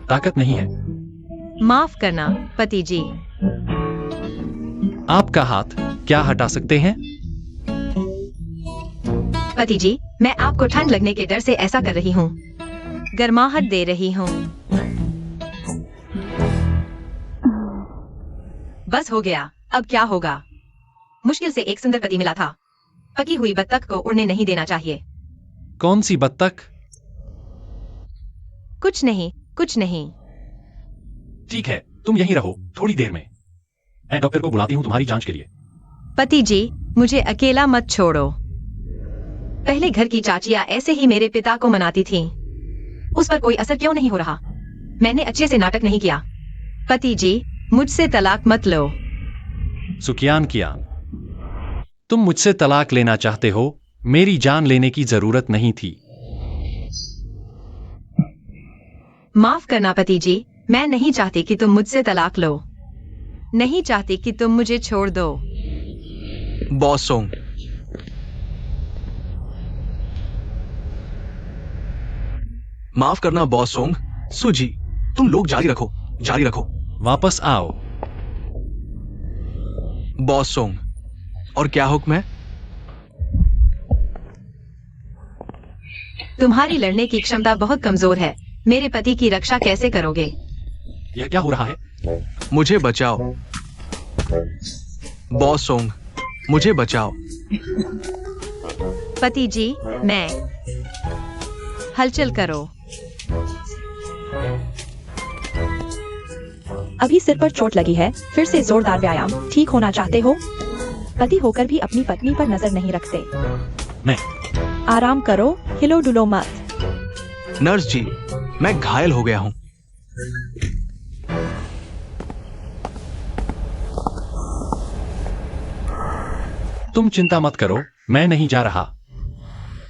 ताकत नहीं है। माफ करना पति जी। आपका हाथ क्या हटा सकते हैं? पति जी, मैं आपको ठंड लगने के डर से ऐसा कर रही हूँ। गर्माहट दे रही हूँ। बस हो गया। अब क्या होगा? मुश्किल से एक सुंदर पति मिला था। पकी हुई बत्तख को उड़ने नहीं देना चाहिए। कौन सी बत्तख? कुछ नहीं, कुछ नहीं। ठीक है, तुम यहीं रहो थोड़ी देर में। मैं डॉक्टर को बुलाती हूँ तुम्हारी जांच के लिए। पति जी, मुझे अकेला मत छोड़ो। पहले घर की चाचियां ऐसे ही मेरे पिता को मनाती थीं। उस पर कोई असर क्यों नहीं हो रहा? मैंने अच्छे से नाटक नहीं किया। पति जी, मुझसे तलाक मत लो। सुकियान कियान, तुम मुझसे तलाक लेना चाहते हो? मेरी जान लेने की जरूरत नहीं थी। माफ करना पति जी, मैं नहीं चाहती कि तुम मुझसे तलाक लो। नहीं चाहती कि तुम मुझे छोड़ दो। बॉस सोंग, माफ करना बॉस सोंग। सुजी, तुम लोग जारी रखो, जारी रखो। वापस आओ। बॉस सोंग, और क्या हुक्म है? तुम्हारी लड़ने की क्षमता बहुत कमजोर है। मेरे पति की रक्षा कैसे करोगे? यह क्या हो रहा है? मुझे बचाओ। बॉस सोंग, मुझे बचाओ। पति जी, मैं। हलचल करो। अभी सिर पर चोट लगी है, फिर से जोरदार व्यायाम। ठीक होना चाहते हो? पति होकर भी अपनी पत्नी पर नजर नहीं रखते। मैं। आराम करो, हिलो डुलो मत। नर्स जी, मैं घायल हो गया हूं। तुम चिंता मत करो, मैं नहीं जा रहा।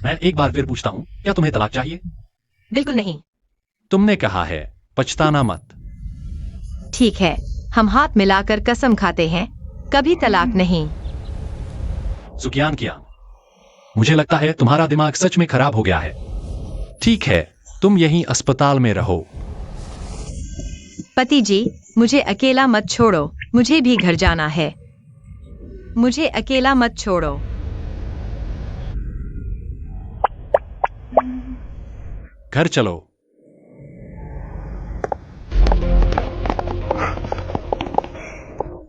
मैं एक बार फिर पूछता हूँ, क्या तुम्हें तलाक चाहिए? बिल्कुल नहीं। तुमने कहा है, पछताना मत। ठीक है, हम हाथ मिलाकर कसम खाते हैं, कभी तलाक नहीं। सुकियान कियान, मुझे लगता है तुम्हारा दिमाग सच में खराब हो गया है। ठीक है, तुम यहीं अस्पताल में रहो। पति जी, मुझे अकेला मत छोड़ो, मुझे भी घर जाना है। मुझे अकेला मत छोड़ो। घर चलो।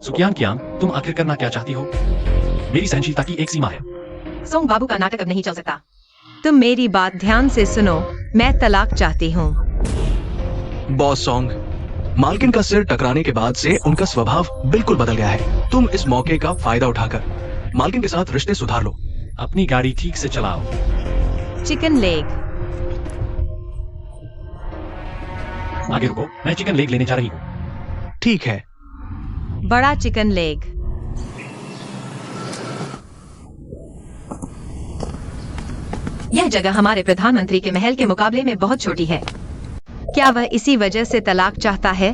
सुकियान कियान, तुम आखिर करना क्या चाहती हो? मेरी सहनशीलता की एक सीमा है। सोंग बाबू का नाटक अब नहीं चल सकता। तुम मेरी बात ध्यान से सुनो, मैं तलाक चाहती हूँ। बॉस सोंग, मालकिन का सिर टकराने के बाद से उनका स्वभाव बिल्कुल बदल गया है। तुम इस मौके का फायदा उठाकर मालकिन के साथ रिश्ते सुधार लो। अपनी गाड़ी ठीक से चलाओ। Chicken leg. आगे रुको, मैं चिकन लेग लेने जा रही हूँ। ठीक है। बड़ा चिकन लेग। यह जगह हमारे प्रधानमंत्री के महल के मुकाबले में बहुत छोटी है। क्या वह इसी वजह से तलाक चाहता है?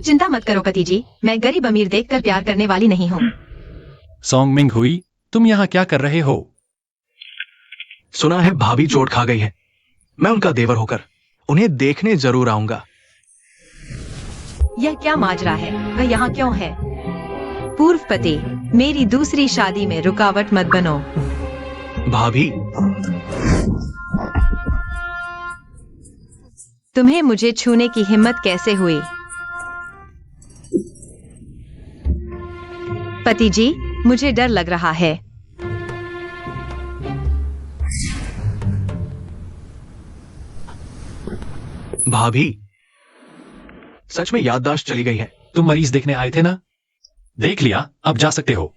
चिंता मत करो पति जी, मैं गरीब अमीर देखकर प्यार करने वाली नहीं हूँ। सोंग मिंग हुई, तुम यहाँ क्या कर रहे हो? सुना है भाभी चोट खा गई है। मैं उनका देवर होकर उन्हें देखने जरूर आऊंगा। यह क्या माजरा है? वह यहाँ क्यों है? पूर्व पति, मेरी दूसरी शादी में रुकावट मत बनो। भाभी, तुम्हें मुझे छूने की हिम्मत कैसे हुई? पति जी, मुझे डर लग रहा है। भाभी, सच में याददाश्त चली गई है। तुम मरीज देखने आए थे ना? देख लिया, अब जा सकते हो।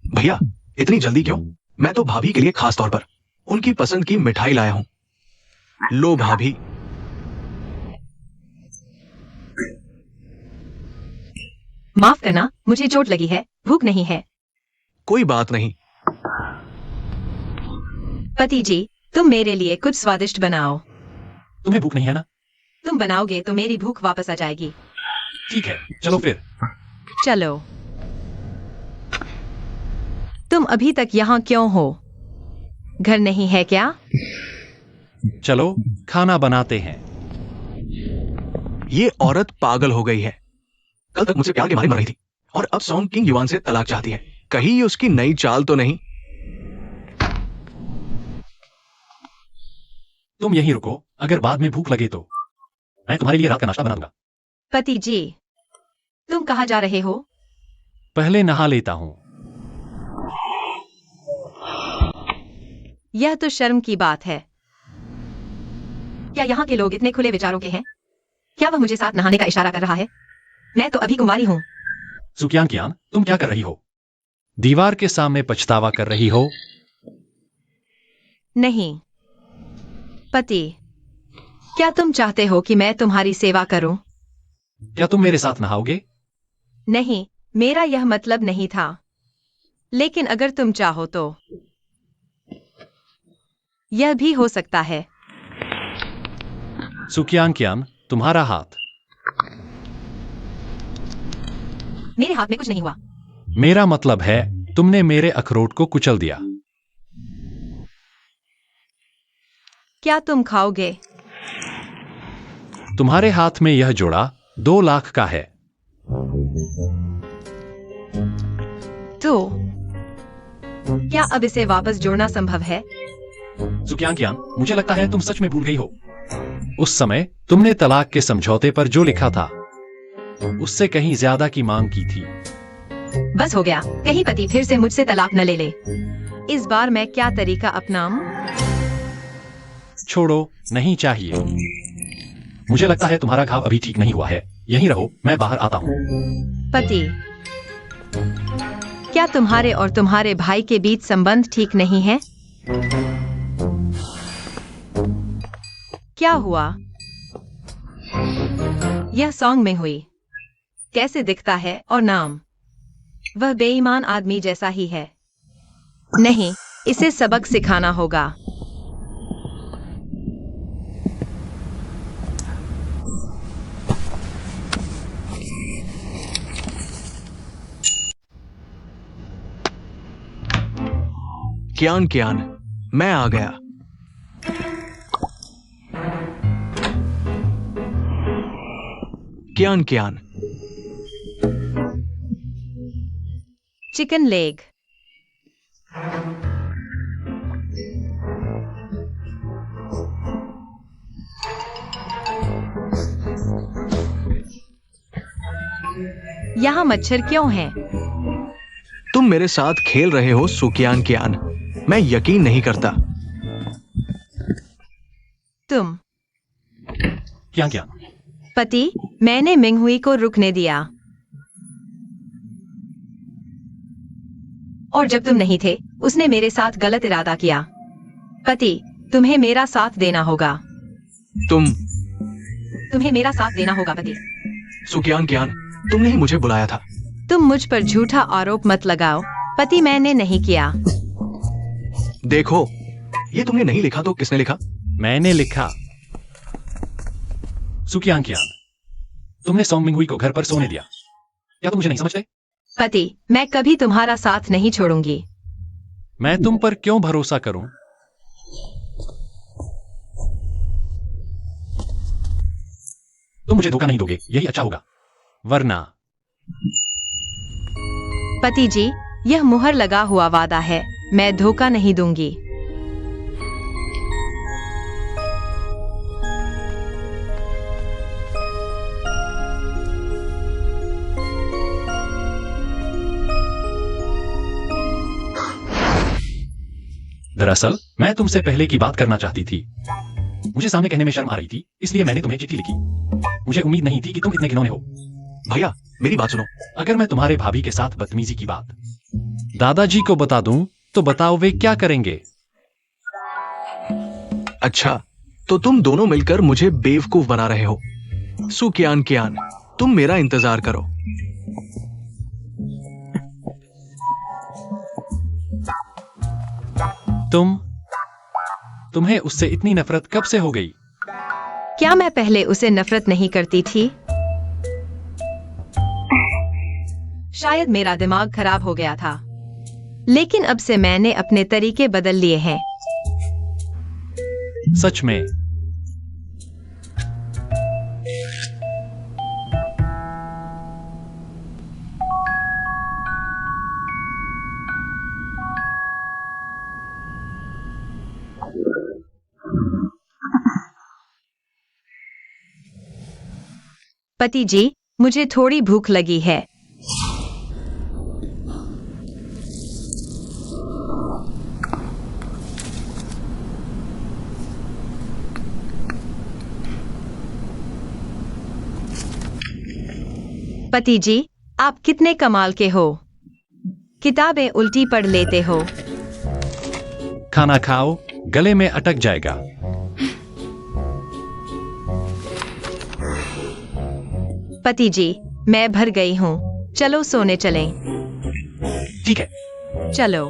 भैया, इतनी जल्दी क्यों? मैं तो भाभी के लिए खास तौर पर उनकी पसंद की मिठाई लाया हूं। लो भाभी। माफ करना, मुझे चोट लगी है, भूख नहीं है। कोई बात नहीं। पति जी, तुम मेरे लिए कुछ स्वादिष्ट बनाओ। तुम्हें भूख नहीं है ना? तुम बनाओगे तो मेरी भूख वापस आ जाएगी। ठीक है, चलो फिर। चलो। तुम अभी तक यहाँ क्यों हो? घर नहीं है क्या? चलो खाना बनाते हैं। ये औरत पागल हो गई है। कल तक मुझसे प्यार के मारे मर रही थी और अब सॉन्ग किंग युवान से तलाक चाहती है। कहीं ये उसकी नई चाल तो नहीं? तुम यहीं रुको, अगर बाद में भूख लगे तो मैं तुम्हारे लिए रात का नाश्ता बना दूंगा। पति जी, तुम कहाँ जा रहे हो? पहले नहा लेता हूँ। यह तो शर्म की बात है। क्या यहाँ के लोग इतने खुले विचारों के हैं? क्या वह मुझे साथ नहाने का इशारा कर रहा है? मैं तो अभी कुंवारी हूँ। सुकियान कियान, तुम क्या कर रही हो? दीवार के सामने पछतावा कर रही हो? नहीं पति, क्या तुम चाहते हो कि मैं तुम्हारी सेवा करूं? क्या तुम मेरे साथ नहाओगे? नहीं, मेरा यह मतलब नहीं था। लेकिन अगर तुम चाहो तो यह भी हो सकता है। सुकियान कियान, तुम्हारा हाथ। मेरे हाथ में कुछ नहीं हुआ। मेरा मतलब है तुमने मेरे अखरोट को कुचल दिया। क्या तुम खाओगे? तुम्हारे हाथ में यह जोड़ा 2 लाख का है। तो क्या अब इसे वापस जोड़ना संभव है? सुकियान कियान, मुझे लगता है तुम सच में भूल गई हो। उस समय तुमने तलाक के समझौते पर जो लिखा था उससे कहीं ज्यादा की मांग की थी। बस हो गया, कहीं पति फिर से मुझसे तलाक न ले ले। इस बार मैं क्या तरीका अपनाऊं? छोड़ो, नहीं चाहिए। मुझे लगता है तुम्हारा घाव अभी ठीक नहीं हुआ है। यहीं रहो, मैं बाहर आता हूँ। पति, क्या तुम्हारे और तुम्हारे भाई के बीच संबंध ठीक नहीं है? क्या हुआ? यह सॉन्ग में हुई। कैसे दिखता है और नाम? वह बेईमान आदमी जैसा ही है। नहीं, इसे सबक सिखाना होगा। कियान कियान, मैं आ गया। कियान कियान, चिकन लेग। यहाँ मच्छर क्यों हैं? तुम मेरे साथ खेल रहे हो सुकियान कियान। मैं यकीन नहीं करता। तुम कियान कियान, पति, मैंने मिंगहुई को रुकने दिया। और जब तुम नहीं थे, उसने मेरे साथ गलत इरादा किया। पति, तुम्हें मेरा साथ देना होगा। तुम्हें मेरा साथ देना होगा पति। सुकियान कियान, तुमने ही मुझे बुलाया था। तुम मुझ पर झूठा आरोप मत लगाओ। पति, मैंने नहीं किया। देखो, ये तुमने नहीं लिखा तो किसने लिखा? मैंने लिखा। सुकियान कियान, तुमने सॉन्ग मिंगहुई को घर पर सोने दिया। क्या तुम मुझे नहीं समझते? पति, मैं कभी तुम्हारा साथ नहीं छोड़ूंगी। मैं तुम पर क्यों भरोसा करूं? तुम मुझे धोखा नहीं दोगे, यही अच्छा होगा। वरना पति जी, यह मुहर लगा हुआ वादा है। मैं धोखा नहीं दूंगी। दरअसल मैं तुमसे पहले की बात करना चाहती थी। मुझे सामने कहने में शर्म आ रही थी, इसलिए मैंने तुम्हें चिट्ठी लिखी। मुझे उम्मीद नहीं थी कि तुम इतने घिनौने हो। भैया, मेरी बात सुनो। अगर मैं तुम्हारे भाभी के साथ बदतमीजी की बात दादाजी को बता दूं तो बताओ वे क्या करेंगे? अच्छा, तो तुम दोनों मिलकर मुझे बेवकूफ बना रहे हो। सुकियान कियान, तुम मेरा इंतजार करो। तुम्हें उससे इतनी नफरत कब से हो गई? क्या मैं पहले उसे नफरत नहीं करती थी? शायद मेरा दिमाग खराब हो गया था। लेकिन अब से मैंने अपने तरीके बदल लिए हैं। सच में? पति जी, मुझे थोड़ी भूख लगी है। पति जी, आप कितने कमाल के हो। किताबें उल्टी पढ़ लेते हो। खाना खाओ, गले में अटक जाएगा। पति जी, मैं भर गई हूँ। चलो सोने चलें। ठीक है। चलो।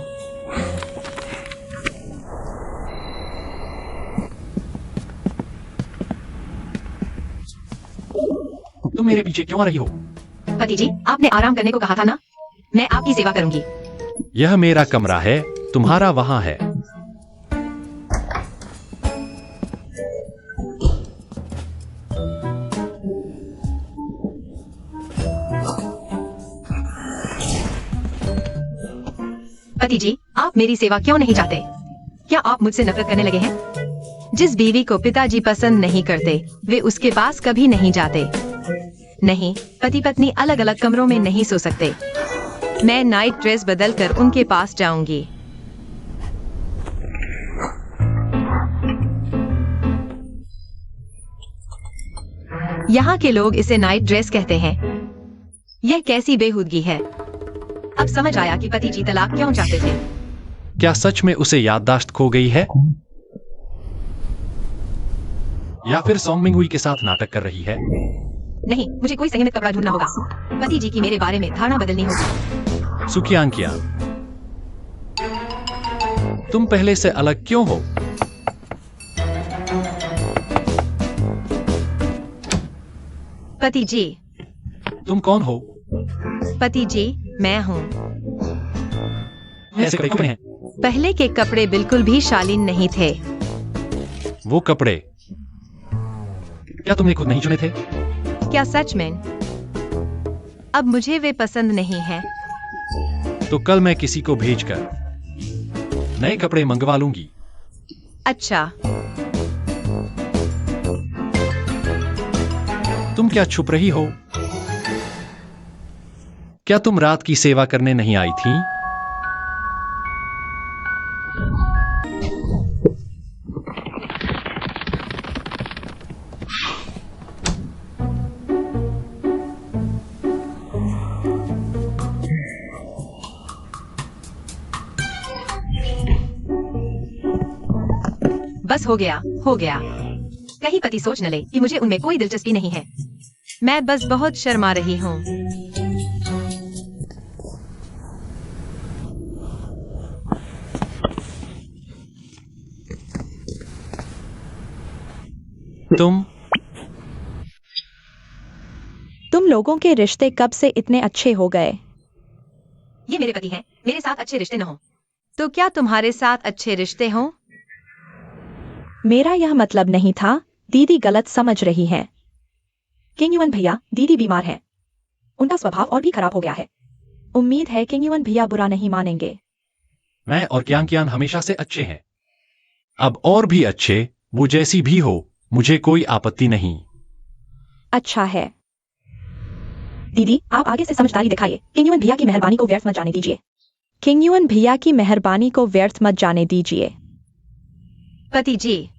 तुम मेरे पीछे क्यों आ रही हो? पति जी, आपने आराम करने को कहा था ना। मैं आपकी सेवा करूंगी। यह मेरा कमरा है, तुम्हारा वहां है। पति जी, आप मेरी सेवा क्यों नहीं चाहते? क्या आप मुझसे नफरत करने लगे हैं? जिस बीवी को पिताजी पसंद नहीं करते, वे उसके पास कभी नहीं जाते। नहीं, पति पत्नी अलग अलग कमरों में नहीं सो सकते। मैं नाइट ड्रेस बदल कर उनके पास जाऊंगी। यहाँ के लोग इसे नाइट ड्रेस कहते हैं। यह कैसी बेहूदगी है। अब समझ आया कि पति जी तलाक क्यों चाहते थे। क्या सच में उसे याददाश्त खो गई है? या फिर सॉन्ग मिंगुई के साथ नाटक कर रही है? नहीं, मुझे कोई संयमित कपड़ा ढूंढना होगा। पति जी की मेरे बारे में धारणा बदलनी होगी। सुकियांकिया, तुम पहले से अलग क्यों हो? पति जी। तुम कौन हो? पति जी, मैं हूँ। ऐसे कपड़े क्यों हैं? पहले के कपड़े बिल्कुल भी शालीन नहीं थे। वो कपड़े क्या तुमने खुद नहीं चुने थे? क्या सच में? अब मुझे वे पसंद नहीं है। तो कल मैं किसी को भेजकर नए कपड़े मंगवा लूंगी। अच्छा। तुम क्या छुप रही हो? क्या तुम रात की सेवा करने नहीं आई थी? बस हो गया, हो गया। कहीं पति सोच न ले कि मुझे उनमें कोई दिलचस्पी नहीं है। मैं बस बहुत शर्मा रही हूँ। तुम लोगों के रिश्ते कब से इतने अच्छे हो गए? ये मेरे पति हैं। मेरे साथ अच्छे रिश्ते न हो तो क्या तुम्हारे साथ अच्छे रिश्ते हों? मेरा यह मतलब नहीं था। दीदी गलत समझ रही है। किंग युअन भैया, दीदी बीमार है। उनका स्वभाव और भी खराब हो गया है। उम्मीद है किंग युअन भैया बुरा नहीं मानेंगे। मैं और क्यांग हमेशा से अच्छे हैं। अब और भी अच्छे, वो जैसी भी हो, मुझे कोई आपत्ति नहीं। अच्छा है। दीदी, आप आगे से समझदारी दिखाइए। किंग युअन भैया की मेहरबानी को व्यर्थ मत जाने दीजिए। किंग युअन भैया की मेहरबानी को व्यर्थ मत जाने दीजिए। पति जी,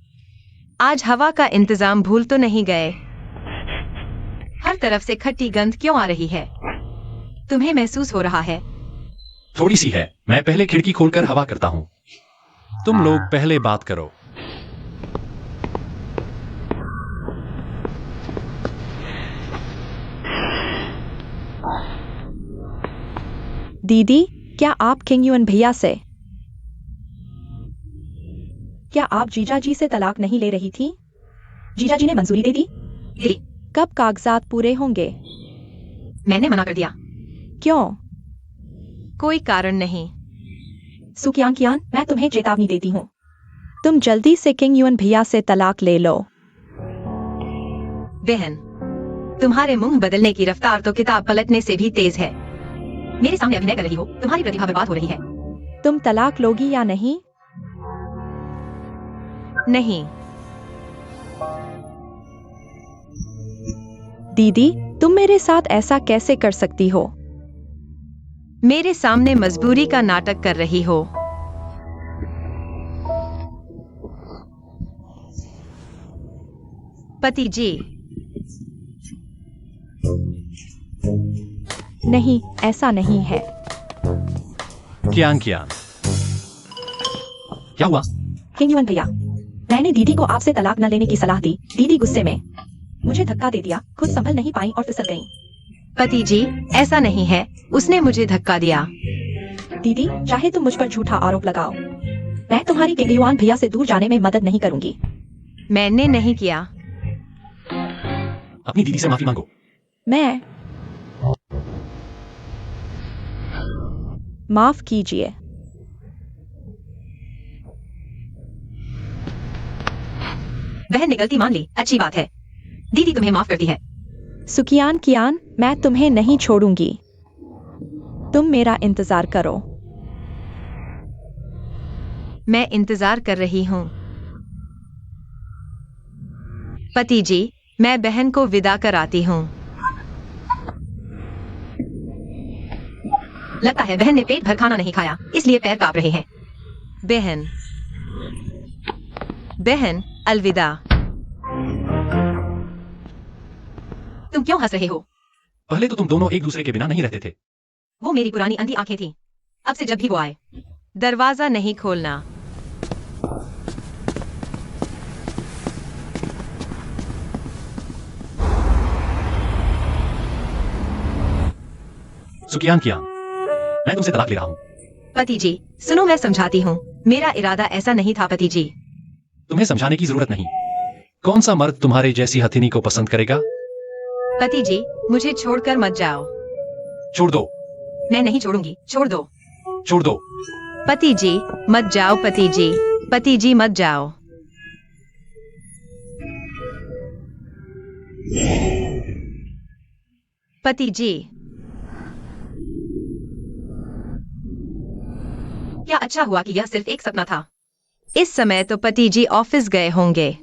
आज हवा का इंतजाम भूल तो नहीं गए? हर तरफ से खट्टी गंध क्यों आ रही है? तुम्हें महसूस हो रहा है? थोड़ी सी है। मैं पहले खिड़की खोलकर हवा करता हूं। तुम लोग पहले बात करो। दीदी, क्या आप किंग युअन भैया से क्या आप जीजा जी से तलाक नहीं ले रही थी? जीजा जी ने मंजूरी दे दी? दीदी, कब कागजात पूरे होंगे? मैंने मना कर दिया। क्यों? कोई कारण नहीं। सुकियांकियान, मैं तुम्हें चेतावनी देती हूँ। तुम जल्दी से किंग युन भैया से तलाक ले लो। बहन, तुम्हारे मुंह बदलने की रफ्तार तो किताब पलटने से भी तेज है। मेरे सामने अभिनय कर रही हो, तुम्हारी प्रतिभा बर्बाद हो रही है। तुम तलाक लोगी या नहीं? नहीं। दीदी, तुम मेरे साथ ऐसा कैसे कर सकती हो? मेरे सामने मजबूरी का नाटक कर रही हो। पति जी। नहीं, ऐसा नहीं है। कियान कियान, क्या हुआ? किंग युन भैया, मैंने दीदी को आपसे तलाक न लेने की सलाह दी। दीदी गुस्से में मुझे धक्का दे दिया, खुद संभल नहीं पाई और फिसल गईं। पति जी, ऐसा नहीं है, उसने मुझे धक्का दिया। दीदी, चाहे तुम मुझ पर झूठा आरोप लगाओ, मैं तुम्हारी किंग युन भैया से दूर जाने में मदद नहीं करूंगी। मैंने नहीं किया। अपनी दीदी से माफी मांगो। मैं माफ कीजिए। बहन ने गलती मान ली, अच्छी बात है। दीदी तुम्हें माफ करती है। सुकियान कियान, मैं तुम्हें नहीं छोड़ूंगी। तुम मेरा इंतजार करो। मैं इंतजार कर रही हूँ। पति जी, मैं बहन को विदा कराती हूँ। लगता है बहन ने पेट भर खाना नहीं खाया, इसलिए पैर कांप रहे हैं। बहन, बहन, अलविदा। तुम क्यों हंस रहे हो? पहले तो तुम दोनों एक दूसरे के बिना नहीं रहते थे। वो मेरी पुरानी अंधी आंखें थी। अब से जब भी वो आए, दरवाजा नहीं खोलना। सुकियान कियान, मैं तुमसे तलाक ले रहा हूँ। पति जी, सुनो, मैं समझाती हूँ। मेरा इरादा ऐसा नहीं था पति जी। तुम्हें समझाने की जरूरत नहीं। कौन सा मर्द तुम्हारे जैसी हथिनी को पसंद करेगा? पति जी, मुझे छोड़कर मत जाओ। छोड़ दो। मैं नहीं छोड़ूंगी, छोड़ दो। छोड़ दो। पति जी, मत जाओ। पति जी, पति जी, मत जाओ। पति जी, क्या अच्छा हुआ कि यह सिर्फ एक सपना था। इस समय तो पति जी ऑफिस गए होंगे।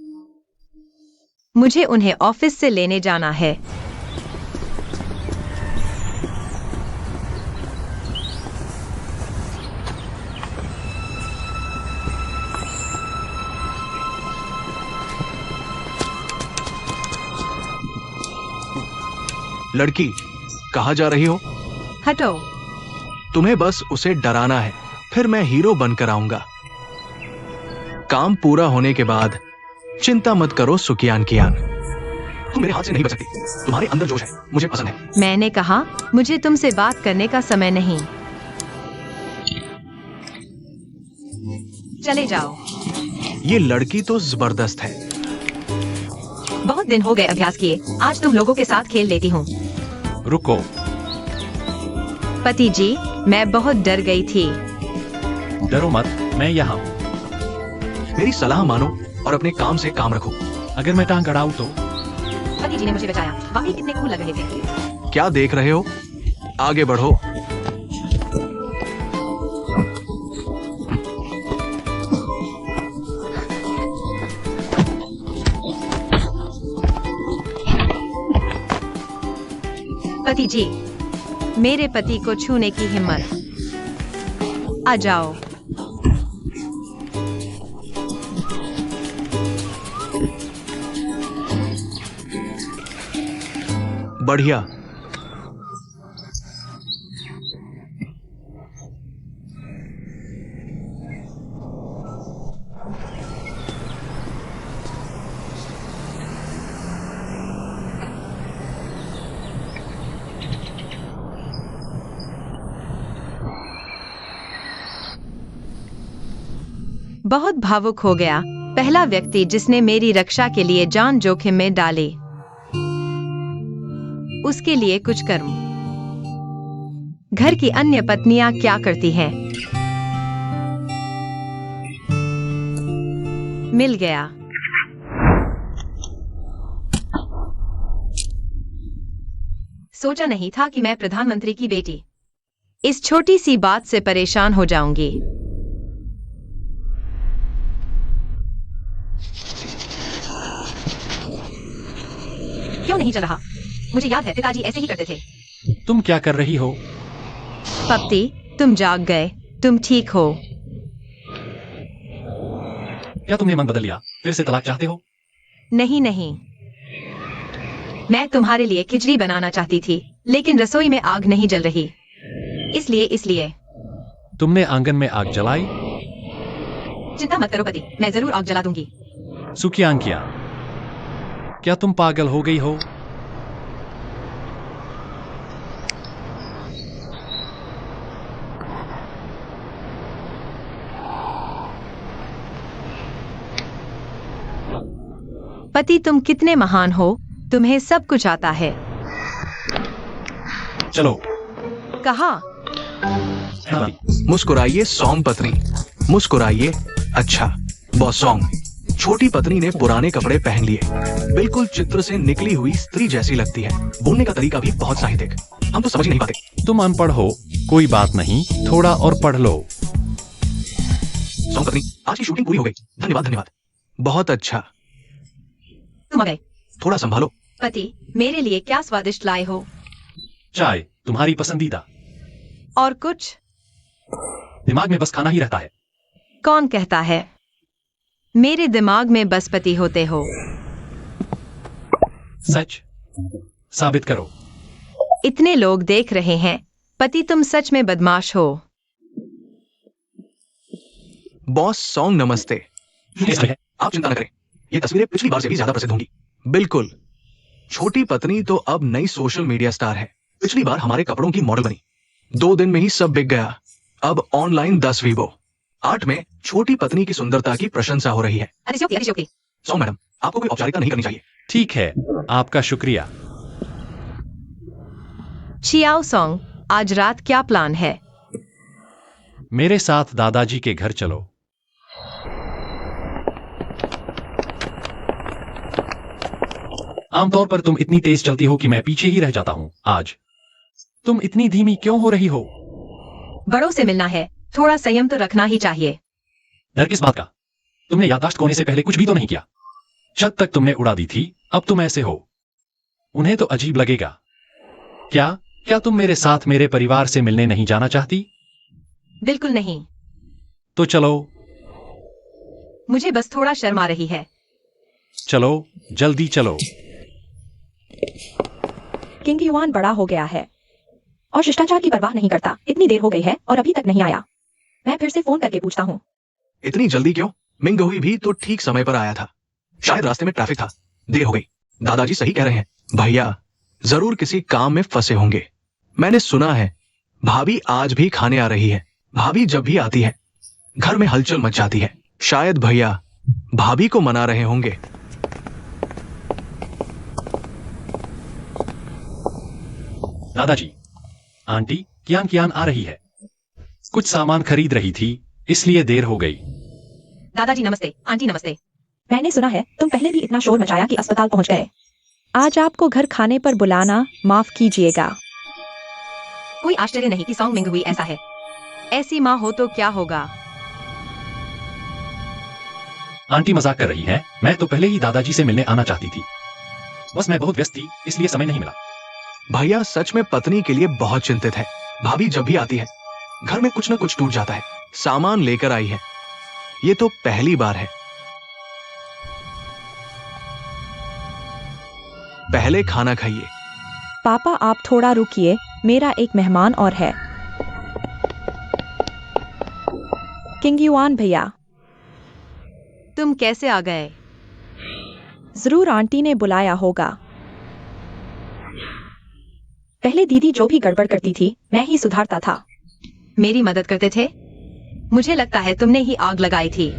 मुझे उन्हें ऑफिस से लेने जाना है। लड़की, कहाँ जा रही हो? हटो। तुम्हें बस उसे डराना है, फिर मैं हीरो बनकर आऊंगा। काम पूरा होने के बाद चिंता मत करो सुकियान कियान। तुम मेरे हाथ से नहीं बच सकती। तुम्हारे अंदर जोश है, मुझे पसंद है। मैंने कहा, मुझे तुमसे बात करने का समय नहीं। चले जाओ। ये लड़की तो जबरदस्त है। बहुत दिन हो गए अभ्यास किए, आज तुम लोगों के साथ खेल लेती हूँ। रुको। पति जी, मैं बहुत डर गई थी। डरो मत, मैं यहाँ हूँ। मेरी सलाह मानो और अपने काम से काम रखो। अगर मैं टांग अड़ाऊं तो? पति जी ने मुझे बचाया, वाकई कितने कूल लग रहे थे। क्या देख रहे हो? आगे बढ़ो। पति जी, मेरे पति को छूने की हिम्मत। आ जाओ। बढ़िया। बहुत भावुक हो गया। पहला व्यक्ति जिसने मेरी रक्षा के लिए जान जोखिम में डाली, उसके लिए कुछ करूं। घर की अन्य पत्नियां क्या करती हैं? मिल गया। सोचा नहीं था कि मैं प्रधानमंत्री की बेटी इस छोटी सी बात से परेशान हो जाऊंगी। क्यों नहीं चल रहा? मुझे याद है पिताजी ऐसे ही करते थे। तुम क्या कर रही हो? पप्पी, तुम जाग गए। तुम ठीक हो? क्या तुमने मन बदल लिया? फिर से तलाक चाहते हो? नहीं नहीं, मैं तुम्हारे लिए खिचड़ी बनाना चाहती थी, लेकिन रसोई में आग नहीं जल रही, इसलिए तुमने आंगन में आग जलाई? चिंता मत करो पति, मैं जरूर आग जला दूंगी। सुकियांकिया, क्या तुम पागल हो गई हो? पति, तुम कितने महान हो, तुम्हें सब कुछ आता है। चलो। कहा? मुस्कुराइए सौम पत्नी, मुस्कुराइए। अच्छा बॉस सौम, छोटी पत्नी ने पुराने कपड़े पहन लिए, बिल्कुल चित्र से निकली हुई स्त्री जैसी लगती है। बोलने का तरीका भी बहुत साहित्यिक, हम तो समझ ही नहीं पाते। तुम अनपढ़ हो, कोई बात नहीं, थोड़ा और पढ़ लो। सौम पत्नी, आज की शूटिंग पूरी हो गई। धन्यवाद धन्यवाद। बहुत अच्छा। तुम आ गए। थोड़ा संभालो। पति, मेरे लिए क्या स्वादिष्ट लाए हो? चाय, तुम्हारी पसंदीदा। और कुछ? दिमाग में बस खाना ही रहता है। कौन कहता है? मेरे दिमाग में बस पति होते हो। सच साबित करो। इतने लोग देख रहे हैं। पति, तुम सच में बदमाश हो। बॉस सौंग नमस्ते। आप चिंता न करें, ये तस्वीरें पिछली बार से भी ज्यादा प्रसिद्ध होंगी। बिल्कुल। छोटी पत्नी तो अब नई सोशल मीडिया स्टार है। पिछली बार हमारे कपड़ों की मॉडल बनी, 2 दिन में ही सब बिक गया। अब ऑनलाइन 10 वीवो। 8 में छोटी पत्नी की सुंदरता की प्रशंसा हो रही है। अतिशयोक्ति। सौ मैडम, आपको कोई औपचारिकता नहीं करनी चाहिए। ठीक है, आपका शुक्रिया। छियाओ सॉन्ग, आज रात क्या प्लान है? मेरे साथ दादाजी के घर चलो। आमतौर पर तुम इतनी तेज चलती हो कि मैं पीछे ही रह जाता हूं। आज तुम इतनी धीमी क्यों हो रही हो? बड़ों से मिलना है, थोड़ा संयम तो रखना ही चाहिए। डर किस बात का? तुमने याददाश्त खोने से पहले कुछ भी तो नहीं किया। छत तक तुमने उड़ा दी थी, अब तुम ऐसे हो। उन्हें तो अजीब लगेगा। क्या तुम मेरे साथ मेरे परिवार से मिलने नहीं जाना चाहती? बिल्कुल नहीं। तो चलो। मुझे बस थोड़ा शर्म आ रही है। चलो, जल्दी चलो। किंग युआन बड़ा हो गया है और शिष्टाचार की परवाह नहीं करता। इतनी देर हो गई है और अभी तक नहीं आया। मैं फिर से फोन करके पूछता हूँ। इतनी जल्दी क्यों? मिंगहुई भी तो ठीक समय पर आया था। शायद रास्ते में ट्रैफिक था, देर हो गई। दादाजी सही कह रहे हैं, भैया जरूर किसी काम में फंसे होंगे। मैंने सुना है भाभी आज भी खाने आ रही है। भाभी जब भी आती है घर में हलचल मच जाती है। शायद भैया भाभी को मना रहे होंगे। दादाजी, आंटी कियान कियान आ रही है। कुछ सामान खरीद रही थी, इसलिए देर हो गई। दादाजी नमस्ते, आंटी नमस्ते। मैंने सुना है तुम पहले भी इतना शोर मचाया कि अस्पताल पहुंच गए। आज आपको घर खाने पर बुलाना माफ कीजिएगा। कोई आश्चर्य नहीं कि सॉन्ग मिंगहुई ऐसा है। ऐसी माँ हो तो क्या होगा? आंटी मजाक कर रही है। मैं तो पहले ही दादाजी से मिलने आना चाहती थी, बस मैं बहुत व्यस्त थी, इसलिए समय नहीं मिला। भैया सच में पत्नी के लिए बहुत चिंतित है। भाभी जब भी आती है घर में कुछ न कुछ टूट जाता है। सामान लेकर आई है, ये तो पहली बार है। पहले खाना खाइए। पापा आप थोड़ा रुकिए, मेरा एक मेहमान और है। किंग युआन भैया। तुम कैसे आ गए? जरूर आंटी ने बुलाया होगा। पहले दीदी जो भी गड़बड़ करती थी मैं ही सुधारता था। मेरी मदद करते थे? मुझे लगता है तुमने ही आग लगाई थी।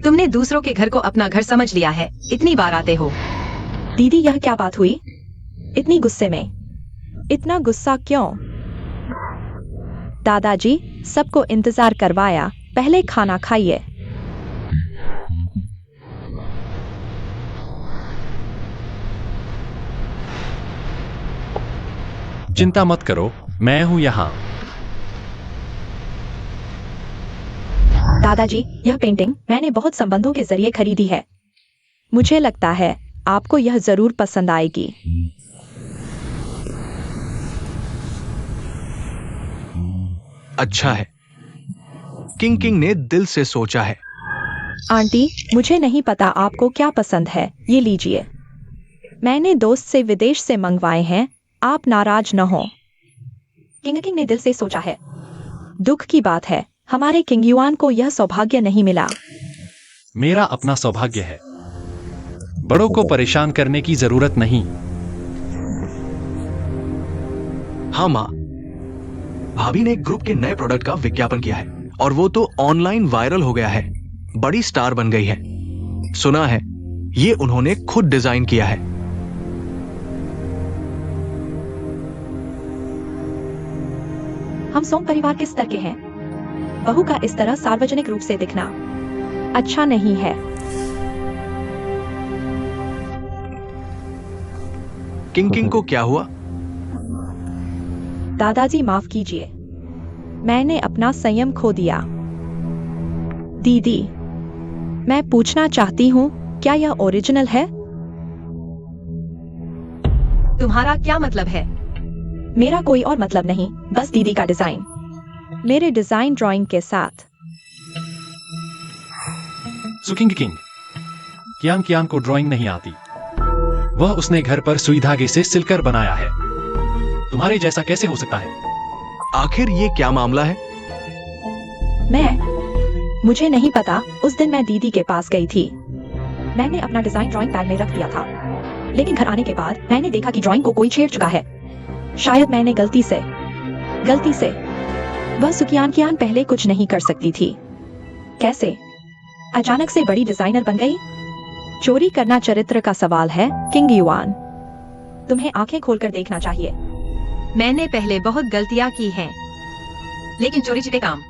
तुमने दूसरों के घर को अपना घर समझ लिया है, इतनी बार आते हो। दीदी यह क्या बात हुई? इतनी गुस्से में? इतना गुस्सा क्यों? दादाजी सबको इंतजार करवाया, पहले खाना खाइए। चिंता मत करो, मैं हूं यहां। दादाजी, यह पेंटिंग मैंने बहुत संबंधों के जरिए खरीदी है। मुझे लगता है आपको यह जरूर पसंद आएगी। अच्छा है, किंग किंग ने दिल से सोचा है। आंटी, मुझे नहीं पता आपको क्या पसंद है, ये लीजिए। मैंने दोस्त से विदेश से मंगवाए हैं, आप नाराज न हो। किंग किंग ने दिल से सोचा है। दुख की बात है, हमारे किंग युआन को यह सौभाग्य नहीं मिला। मेरा अपना सौभाग्य है, बड़ों को परेशान करने की जरूरत नहीं। हाँ माँ, भाभी ने एक ग्रुप के नए प्रोडक्ट का विज्ञापन किया है और वो तो ऑनलाइन वायरल हो गया है, बड़ी स्टार बन गई है। सुना है ये उन्होंने खुद डिजाइन किया है। हम सोंग परिवार किस तरह के हैं? बहू का इस तरह सार्वजनिक रूप से दिखना अच्छा नहीं है। किंग किंग को क्या हुआ? दादाजी, माफ कीजिए, मैंने अपना संयम खो दिया। दीदी, मैं पूछना चाहती हूँ, क्या यह ओरिजिनल है? तुम्हारा क्या मतलब है? मेरा कोई और मतलब नहीं, बस दीदी का डिजाइन। मेरे डिजाइन ड्राइंग के साथ। सुकिंग किंग, कियान कियान को ड्राइंग नहीं आती। वह उसने घर पर सुई धागे से सिलकर बनाया है। तुम्हारे जैसा कैसे हो सकता है? आखिर ये क्या मामला है? मुझे नहीं पता। उस दिन मैं दीदी के पास गई थी। मैंने अपना डिजाइन ड्राइंग पैड में रख दिया था, लेकिन घर आने के बाद मैंने देखा कि ड्राइंग को कोई छेड़ चुका है। शायद मैंने गलती से। वह सुकियान कियान पहले कुछ नहीं कर सकती थी, कैसे अचानक से बड़ी डिजाइनर बन गई? चोरी करना चरित्र का सवाल है, किंग युआन। तुम्हें आंखें खोलकर देखना चाहिए। मैंने पहले बहुत गलतियां की हैं, लेकिन चोरी छिपे काम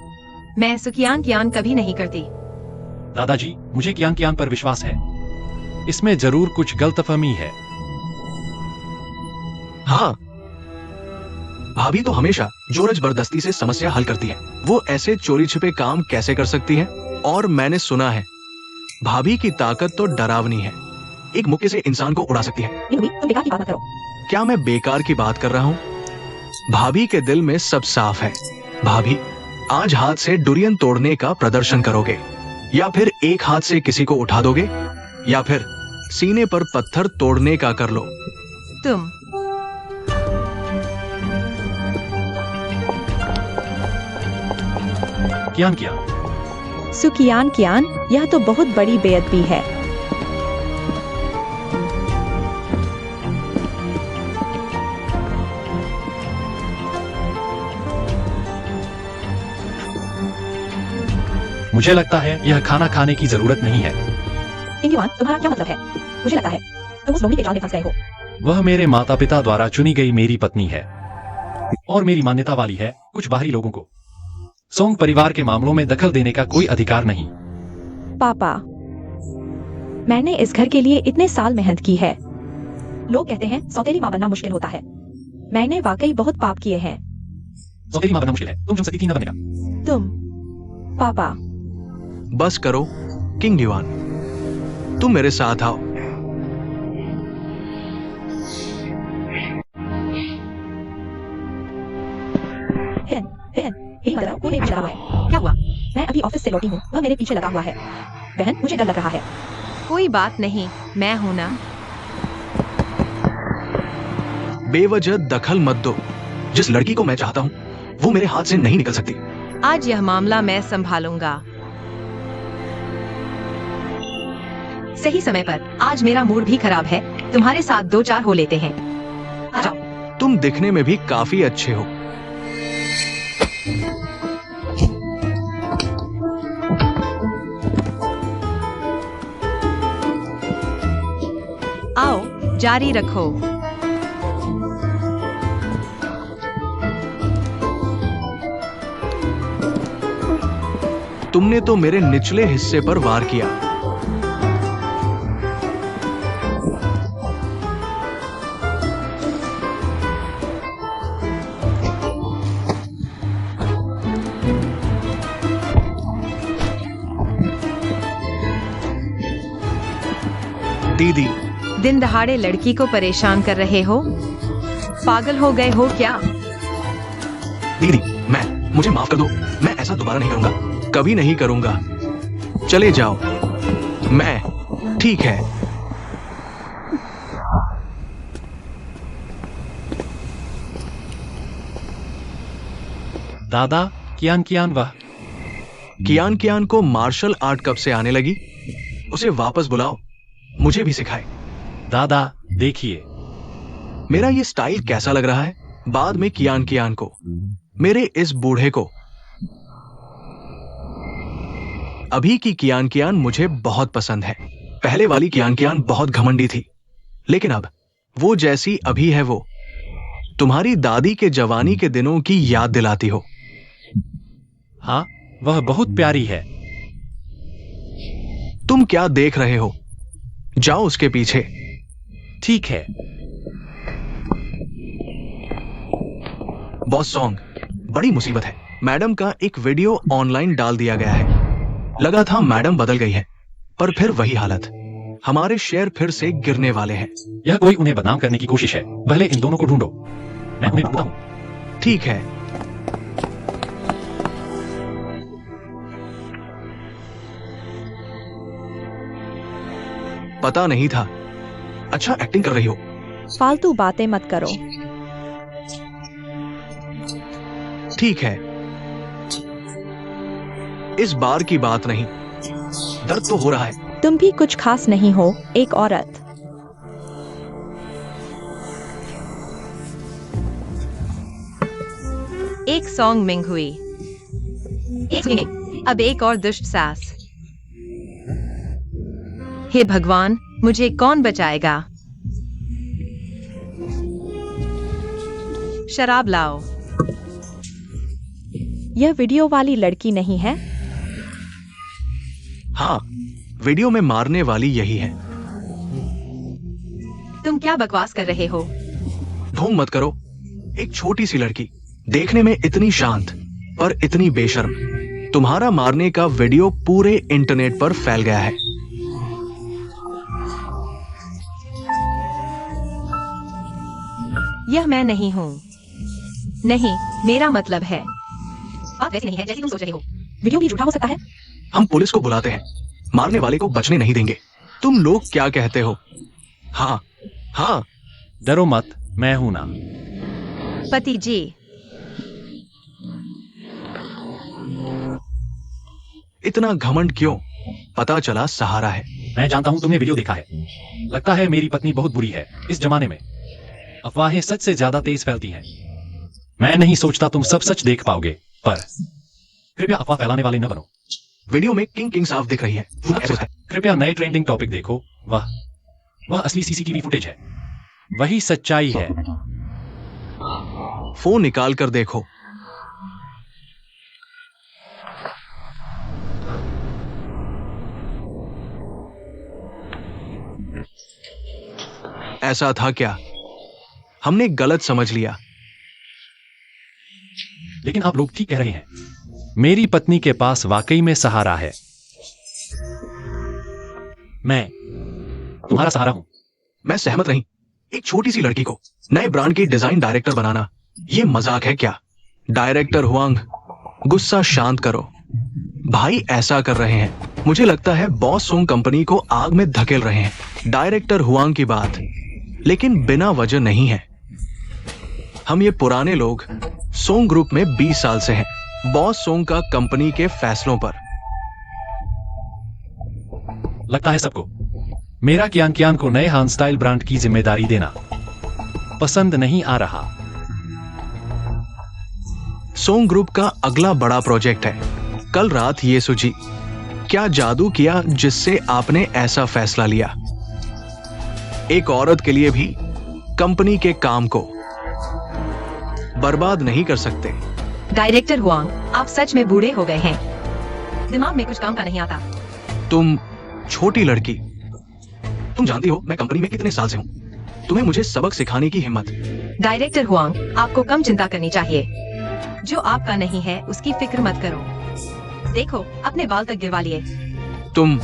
मैं सुकियान कियान कभी नहीं करती। दादाजी, मुझे कियान कियान पर विश्वास है। इसमें जरूर कुछ गलतफहमी है। हाँ, भाभी तो हमेशा जोर जबरदस्ती से समस्या हल करती है। वो ऐसे चोरी छिपे काम कैसे कर सकती है? और मैंने सुना है भाभी की ताकत तो डरावनी है, एक मुक्के से इंसान को उड़ा सकती है। तुम बेकार की बात मत करो। क्या मैं बेकार की बात कर रहा हूँ? भाभी के दिल में सब साफ है। भाभी, आज हाथ से डुरियन तोड़ने का प्रदर्शन करोगे, या फिर एक हाथ से किसी को उठा दोगे, या फिर सीने पर पत्थर तोड़ने का कर लो। तुम कियान कियान, सुकियान कियान, यह तो बहुत बड़ी बेअदबी है। मुझे लगता है यह खाना खाने की जरूरत नहीं है। किंग युआन, तुम्हारा क्या मतलब है? मुझे लगता है तुम उस लोमड़ी के जाल में फंस गए हो। वह मेरे माता पिता द्वारा चुनी गई मेरी पत्नी है और मेरी मान्यता वाली है। कुछ बाहरी लोगों को सोंग परिवार के मामलों में दखल देने का कोई अधिकार नहीं। पापा, मैंने इस घर के लिए इतने साल मेहनत की है। लोग कहते हैं सौतेली माँ बनना मुश्किल होता है। मैंने वाकई बहुत पाप किए हैं। सौतेली माँ बनना मुश्किल है, तुम जो सती थी न बनेगा। तुम पापा, बस करो किंग युआन, तुम मेरे साथ आओ। बहन, कोई नहीं लगा हुआ है। क्या हुआ? मैं अभी ऑफिस से लौटी हूँ, वह मेरे पीछे लगा हुआ है। बहन, मुझे डर लग रहा है। कोई बात नहीं, मैं हूं ना। बेवजह दखल मत दो। जिस लड़की को मैं चाहता हूँ वो मेरे हाथ से नहीं निकल सकती। आज यह मामला मैं संभालूंगा। सही समय पर। आज मेरा मूड भी खराब है, तुम्हारे साथ 2-4 हो लेते हैं। आ जाओ। तुम दिखने में भी काफी अच्छे हो। आओ, जारी रखो। तुमने तो मेरे निचले हिस्से पर वार किया। दीदी, दिन दहाड़े लड़की को परेशान कर रहे हो? पागल हो गए हो क्या? दीदी, मुझे माफ कर दो। मैं ऐसा दोबारा नहीं करूंगा, कभी नहीं करूंगा। चले जाओ। ठीक है। दादा, कियान कियान वाह। कियान को मार्शल आर्ट कब से आने लगी? उसे वापस बुलाओ, मुझे भी सिखाए। दादा, देखिए। मेरा ये स्टाइल कैसा लग रहा है? बाद में कियान को, मेरे इस बूढ़े को। अभी की कियान मुझे बहुत पसंद है। पहले वाली कियान बहुत घमंडी थी, लेकिन अब वो जैसी अभी है वो तुम्हारी दादी के जवानी के दिनों की याद दिलाती हो। हाँ, वह बहुत प्यारी है। तुम क्या देख रहे हो? जाओ उसके पीछे। ठीक है। बॉस सॉन्ग, बड़ी मुसीबत है। मैडम का एक वीडियो ऑनलाइन डाल दिया गया है। लगा था मैडम बदल गई है, पर फिर वही हालत। हमारे शेयर फिर से गिरने वाले हैं। यह कोई उन्हें बदनाम करने की कोशिश है। पहले इन दोनों को ढूंढो, मैं उन्हें ढूंढता हूं। ठीक है। पता नहीं था। अच्छा एक्टिंग कर रही हो। फालतू बातें मत करो। ठीक है, इस बार की बात नहीं। दर्द तो हो रहा है। तुम भी कुछ खास नहीं हो, एक औरत। एक सॉन्ग मिंग हुई। अब एक और दुष्ट सास। हे भगवान, मुझे कौन बचाएगा? शराब लाओ। यह वीडियो वाली लड़की नहीं है? हाँ, वीडियो में मारने वाली यही है। तुम क्या बकवास कर रहे हो? ढोंग मत करो। एक छोटी सी लड़की, देखने में इतनी शांत पर इतनी बेशर्म। तुम्हारा मारने का वीडियो पूरे इंटरनेट पर फैल गया है। यह मैं नहीं हूँ। नहीं, मेरा मतलब है। बात वैसी नहीं है जैसी तुम सोच रहे हो। वीडियो भी झूठा हो सकता है। हम पुलिस को बुलाते हैं, मारने वाले को बचने नहीं देंगे। तुम लोग क्या कहते हो? हाँ हाँ। डरो मत, मैं हूं ना। पति जी, इतना घमंड क्यों? पता चला सहारा है। मैं जानता हूं तुमने वीडियो देखा है। लगता है मेरी पत्नी बहुत बुरी है। इस जमाने में अफवाहें सच से ज्यादा तेज फैलती हैं। मैं नहीं सोचता तुम सब सच देख पाओगे, पर कृपया अफवाह फैलाने वाले न बनो। वीडियो में किंग साफ दिख रही है। कृपया नए ट्रेंडिंग टॉपिक देखो। वह असली सीसीटीवी फुटेज है। वही सच्चाई है। फोन निकाल कर देखो। ऐसा था क्या? हमने गलत समझ लिया। लेकिन आप लोग ठीक कह रहे हैं। मेरी पत्नी के पास वाकई में सहारा है। मैं तुम्हारा सहारा हूं। मैं सहमत नहीं। एक छोटी सी लड़की को नए ब्रांड की डिजाइन डायरेक्टर बनाना, ये मजाक है क्या? डायरेक्टर हुआंग, गुस्सा शांत करो। भाई ऐसा कर रहे हैं, मुझे लगता है बॉस सोंग कंपनी को आग में धकेल रहे हैं। डायरेक्टर हुआंग की बात, लेकिन बिना वजह नहीं है। हम ये पुराने लोग सोंग ग्रुप में 20 साल से हैं। बॉस सोंग का कंपनी के फैसलों पर। लगता है सबको मेरा कियान को नए हान स्टाइल ब्रांड की जिम्मेदारी देना पसंद नहीं आ रहा। सोंग ग्रुप का अगला बड़ा प्रोजेक्ट है। कल रात ये सूझी, क्या जादू किया जिससे आपने ऐसा फैसला लिया? एक औरत के लिए भी कंपनी के काम को बर्बाद नहीं कर सकते। डायरेक्टर हुआंग, आप सच में बूढ़े हो गए हैं। दिमाग में कुछ काम का नहीं आता। तुम छोटी लड़की, तुम जानती हो मैं कंपनी में कितने साल से हूं। तुम्हें मुझे सबक सिखाने की हिम्मत। डायरेक्टर हुआंग, आपको कम चिंता करनी चाहिए। जो आपका नहीं है उसकी फिक्र मत करो। देखो, अपने बाल तक गिरवा लिए। तुम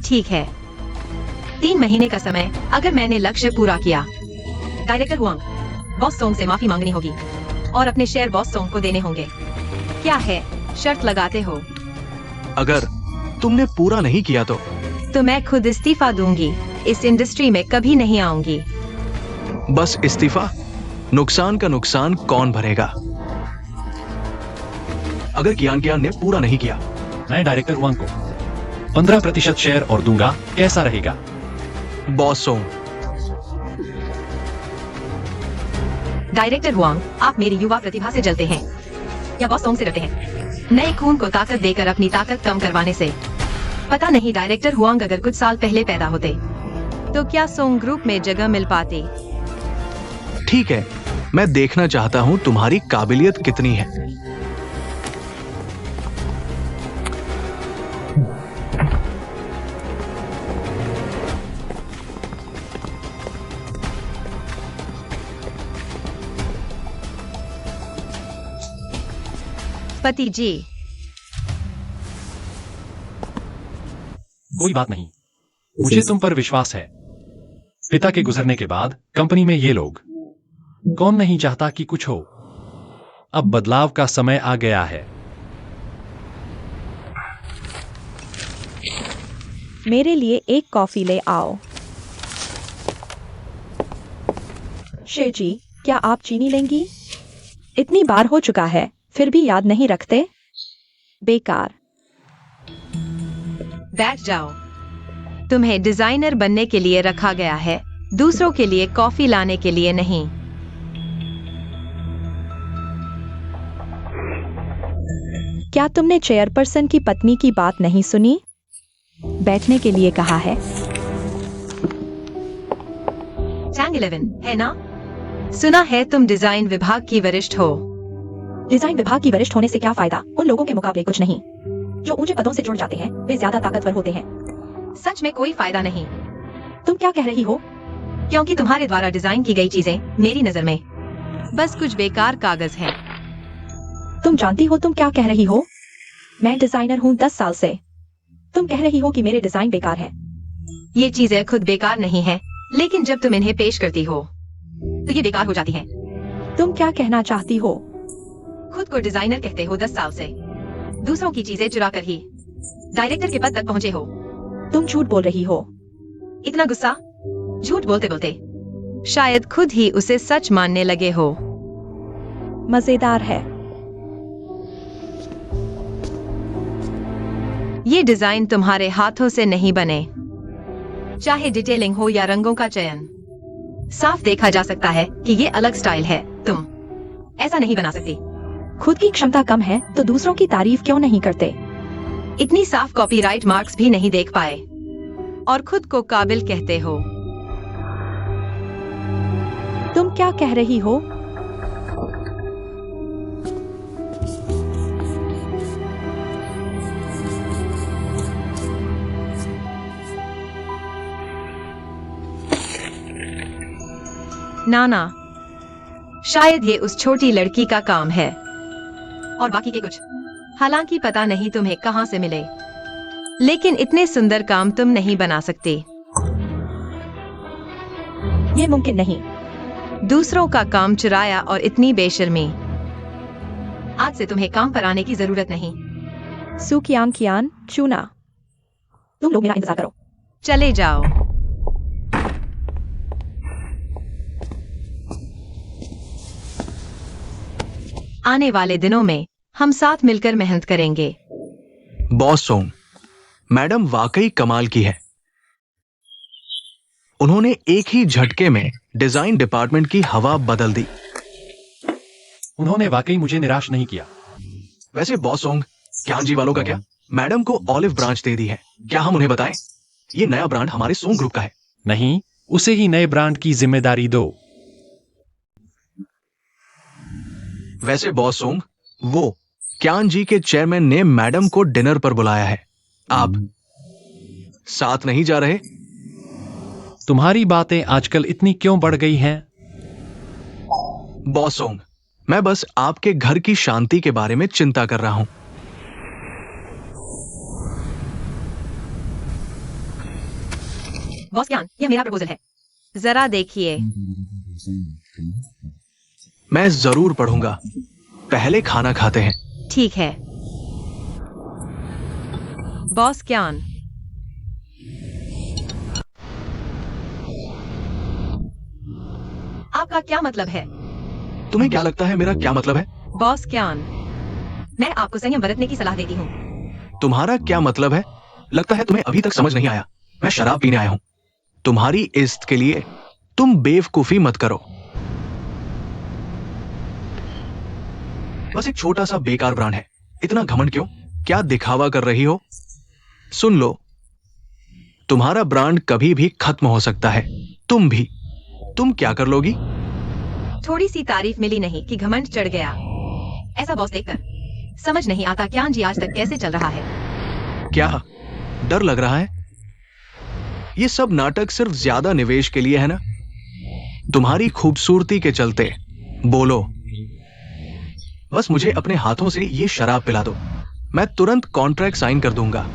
ठीक है, 3 महीने का समय। अगर मैंने लक्ष्य पूरा किया, डायरेक्टर हुआंग, बॉस सोंग से माफी मांगनी होगी और अपने शेयर बॉस सोंग को देने होंगे। क्या है, शर्त लगाते हो? अगर तुमने पूरा नहीं किया तो मैं खुद इस्तीफा दूंगी। इस इंडस्ट्री में कभी नहीं आऊंगी। बस इस्तीफा? नुकसान का नुकसान कौन भरेगा? अगर कियान कियान ने पूरा नहीं किया, मैं डायरेक्टर हुआंग को 15% शेयर और दूंगा। कैसा रहेगा? Boss song. डायरेक्टर हुआंग, आप मेरी युवा प्रतिभा से जलते हैं या बॉस सोंग से डरते हैं? नए खून को ताकत देकर अपनी ताकत कम करवाने से? पता नहीं डायरेक्टर हुआंग, अगर कुछ साल पहले पैदा होते तो क्या सोंग ग्रुप में जगह मिल पाती? ठीक है, मैं देखना चाहता हूं तुम्हारी काबिलियत कितनी है। पति जी, कोई बात नहीं, मुझे तुम पर विश्वास है। पिता के गुजरने के बाद कंपनी में ये लोग, कौन नहीं चाहता कि कुछ हो। अब बदलाव का समय आ गया है। मेरे लिए एक कॉफी ले आओ। शेर जी, क्या आप चीनी लेंगी? इतनी बार हो चुका है, फिर भी याद नहीं रखते? बेकार। बैठ जाओ। तुम्हें डिजाइनर बनने के लिए रखा गया है, दूसरों के लिए कॉफी लाने के लिए नहीं। क्या तुमने चेयरपर्सन की पत्नी की बात नहीं सुनी? बैठने के लिए कहा है। चैंग 11 है ना? सुना है तुम डिजाइन विभाग की वरिष्ठ हो। डिजाइन विभाग की वरिष्ठ होने से क्या फायदा? उन लोगों के मुकाबले कुछ नहीं। जो ऊंचे पदों से जुड़ जाते हैं वे ज्यादा ताकतवर होते हैं। सच में कोई फायदा नहीं। तुम क्या कह रही हो? क्योंकि तुम्हारे द्वारा डिजाइन की गई चीजें मेरी नजर में बस कुछ बेकार कागज हैं। तुम जानती हो तुम क्या कह रही हो? मैं डिजाइनर हूँ 10 साल से। तुम कह रही हो कि मेरे डिजाइन बेकार है। ये चीजें खुद बेकार नहीं है, लेकिन जब तुम इन्हें पेश करती हो तो ये बेकार हो जाती हैं। तुम क्या कहना चाहती हो? खुद को डिजाइनर कहते हो, 10 साल से दूसरों की चीजें चुरा कर ही डायरेक्टर के पद तक पहुंचे हो। तुम झूठ बोल रही हो। इतना गुस्सा? झूठ बोलते बोलते शायद खुद ही उसे सच मानने लगे हो। मजेदार है। ये डिजाइन तुम्हारे हाथों से नहीं बने, चाहे डिटेलिंग हो या रंगों का चयन। साफ देखा जा सकता है कि ये अलग स्टाइल है। तुम ऐसा नहीं बना सकती। खुद की क्षमता कम है तो दूसरों की तारीफ क्यों नहीं करते? इतनी साफ कॉपीराइट मार्क्स भी नहीं देख पाए और खुद को काबिल कहते हो। तुम क्या कह रही हो? नाना, शायद ये उस छोटी लड़की का काम है और बाकी के कुछ। हालांकि पता नहीं तुम्हें कहां से मिले, लेकिन इतने सुंदर काम तुम नहीं बना सकते। ये मुमकिन नहीं। दूसरों का काम चुराया और इतनी बेशर्मी। आज से तुम्हें काम पर आने की जरूरत नहीं। सुकियान कियान चूना, तुम लोग मेरा इंतजार करो। चले जाओ। आने वाले दिनों में हम साथ मिलकर मेहनत करेंगे। बॉस सोंग, मैडम वाकई कमाल की है। उन्होंने एक ही झटके में डिजाइन डिपार्टमेंट की हवा बदल दी। उन्होंने वाकई मुझे निराश नहीं किया। वैसे बॉस सोंग, कियान जी वालों का क्या? मैडम को ऑलिव ब्रांच दे दी है, क्या हम उन्हें बताएं? ये नया ब्रांड हमारे सोंग ग्रुप का है। नहीं, उसे ही नए ब्रांड की जिम्मेदारी दो। वैसे बॉस सोंग, वो कियान जी के चेयरमैन ने मैडम को डिनर पर बुलाया है। आप साथ नहीं जा रहे? तुम्हारी बातें आजकल इतनी क्यों बढ़ गई हैं? बॉस सोंग, मैं बस आपके घर की शांति के बारे में चिंता कर रहा हूं। बॉस ज्ञान, यह मेरा प्रपोजल है। जरा देखिए। मैं जरूर पढ़ूंगा। पहले खाना खाते हैं। ठीक है। बॉस ज्ञान, आपका क्या मतलब है? तुम्हें क्या लगता है मेरा क्या मतलब है? बॉस ज्ञान, मैं आपको संयम बरतने की सलाह देती हूँ। तुम्हारा क्या मतलब है? लगता है तुम्हें अभी तक समझ नहीं आया। मैं शराब पीने आया हूं। तुम्हारी इज्जत के लिए तुम बेवकूफी मत करो। बस एक छोटा सा बेकार ब्रांड है। इतना घमंड क्यों? क्या दिखावा कर रही हो? सुन लो, तुम्हारा ब्रांड कभी भी खत्म हो सकता है। तुम भी। तुम क्या कर लोगी? थोड़ी सी तारीफ मिली नहीं कि घमंड चढ़ गया। ऐसा बॉस देखकर समझ नहीं आता ज्ञान जी आज तक कैसे चल रहा है। क्या डर लग रहा है? ये सब नाटक सिर्फ ज्यादा निवेश के लिए है ना? तुम्हारी खूबसूरती के चलते। बोलो, बस मुझे अपने हाथों से ये शराब पिला दो। मैं तुरंत कॉन्ट्रैक्ट साइन कर दूंगा।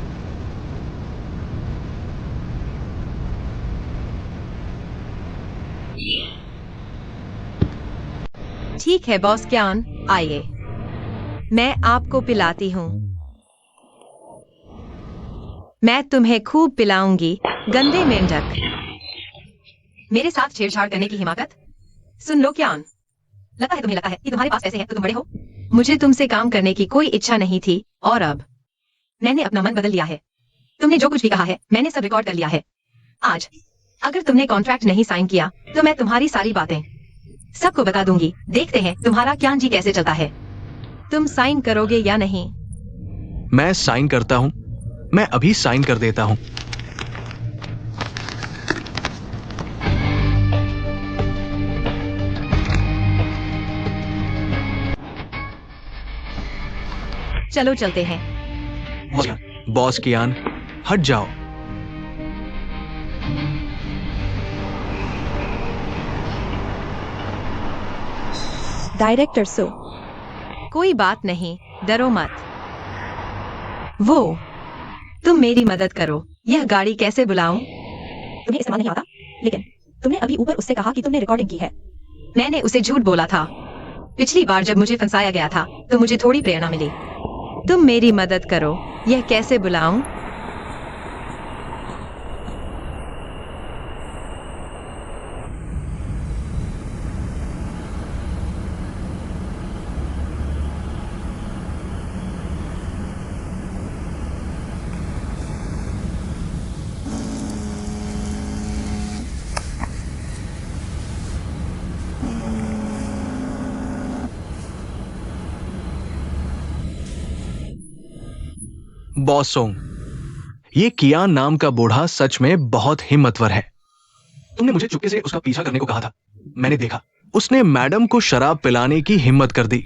ठीक है बॉस ज्ञान, आइए, मैं आपको पिलाती हूँ। मैं तुम्हें खूब पिलाऊंगी, गंदे मेंढक। मेरे साथ छेड़छाड़ करने की हिमाकत? सुन लो ज्ञान, लगता है कि तुम्हारे पास पैसे हैं तो तुम बड़े हो। मुझे तुमसे काम करने की कोई इच्छा नहीं थी और अब मैंने अपना मन बदल लिया है। तुमने जो कुछ भी कहा है मैंने सब रिकॉर्ड कर लिया है। आज अगर तुमने कॉन्ट्रैक्ट नहीं साइन किया तो मैं तुम्हारी सारी बातें सबको बता दूंगी। देखते हैं तुम्हारा ज्ञान जी कैसे चलता है। तुम साइन करोगे या नहीं? मैं साइन करता हूं। मैं अभी साइन कर देता हूं। चलो चलते हैं। बॉस कियान, हट जाओ। डायरेक्टर सो, कोई बात नहीं, डरो मत। वो, तुम मेरी मदद करो। यह गाड़ी कैसे बुलाऊं? तुम्हें इस्तेमाल नहीं आता, लेकिन तुमने अभी ऊपर उससे कहा कि तुमने रिकॉर्डिंग की है। मैंने उसे झूठ बोला था। पिछली बार जब मुझे फंसाया गया था तो मुझे थोड़ी प्रेरणा मिली। तुम मेरी मदद करो। यह कैसे बुलाऊं? बॉसोंग, ये कियान नाम का बूढ़ा सच में बहुत हिम्मतवर है। तुमने मुझे चुपके से उसका पीछा करने को कहा था। मैंने देखा, उसने मैडम को शराब पिलाने की हिम्मत कर दी।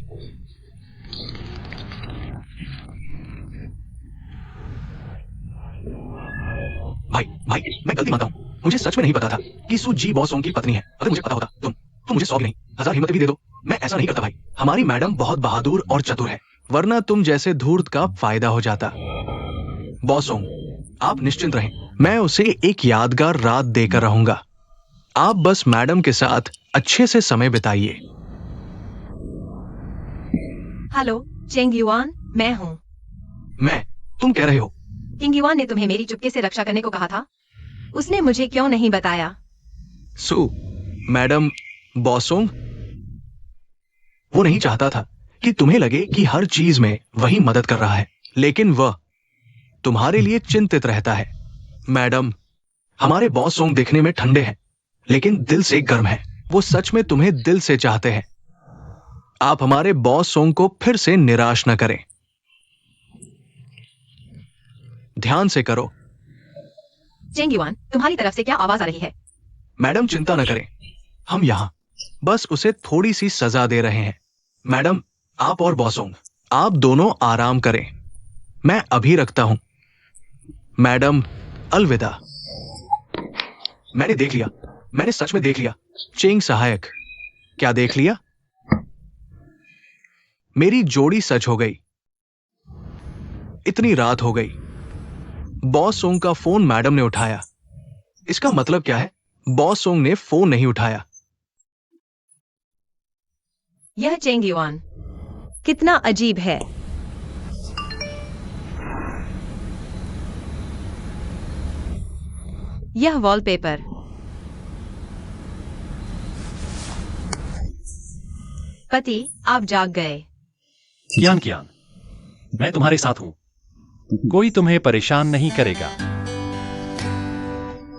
भाई मैं गलती मानता हूं। मुझे सच में नहीं पता था कि सू जी बॉसोंग की पत्नी है। अगर मुझे पता होता तुम मुझे 100 भी नहीं 1000 हिम्मत भी दे दो, मैं ऐसा नहीं करता भाई। हमारी मैडम बहुत बहादुर और चतुर है, वरना तुम जैसे धूर्त का फायदा हो जाता। बॉसोंग, आप निश्चिंत रहें, मैं उसे एक यादगार रात देकर रहूंगा। आप बस मैडम के साथ अच्छे से समय बिताइए। हेलो चेंग युआन, मैं हूँ। तुम कह रहे हो? किंग युआन ने तुम्हें मेरी चुपके से रक्षा करने को कहा था। उसने मुझे क्यों नहीं बताया? सू, मैडम, बॉसोंग, वो नहीं चाहता था कि तुम्हें लगे कि हर चीज में वही मदद कर रहा है, लेकिन वह तुम्हारे लिए चिंतित रहता है। मैडम, हमारे बॉसोंग दिखने में ठंडे हैं, लेकिन दिल से गर्म है। वो सच में तुम्हें दिल से चाहते हैं। आप हमारे बॉसोंग को फिर से निराश न करें। ध्यान से करो। चेंग युआन, तुम्हारी तरफ से क्या आवाज आ रही है? मैडम चिंता न करें, हम यहां बस उसे थोड़ी सी सजा दे रहे हैं। मैडम, आप और बॉसोंग, आप दोनों आराम करें। मैं अभी रखता हूं। मैडम, अलविदा। मैंने देख लिया, मैंने सच में देख लिया। चेंग सहायक, क्या देख लिया? मेरी जोड़ी सच हो गई। इतनी रात हो गई। बॉसोंग का फोन मैडम ने उठाया। इसका मतलब क्या है? बॉस सोंग ने फोन नहीं उठाया। यह चेंग युआन कितना अजीब है। यह वॉलपेपर। पति, आप जाग गए। कियान कियान, मैं तुम्हारे साथ हूं। कोई तुम्हें परेशान नहीं करेगा।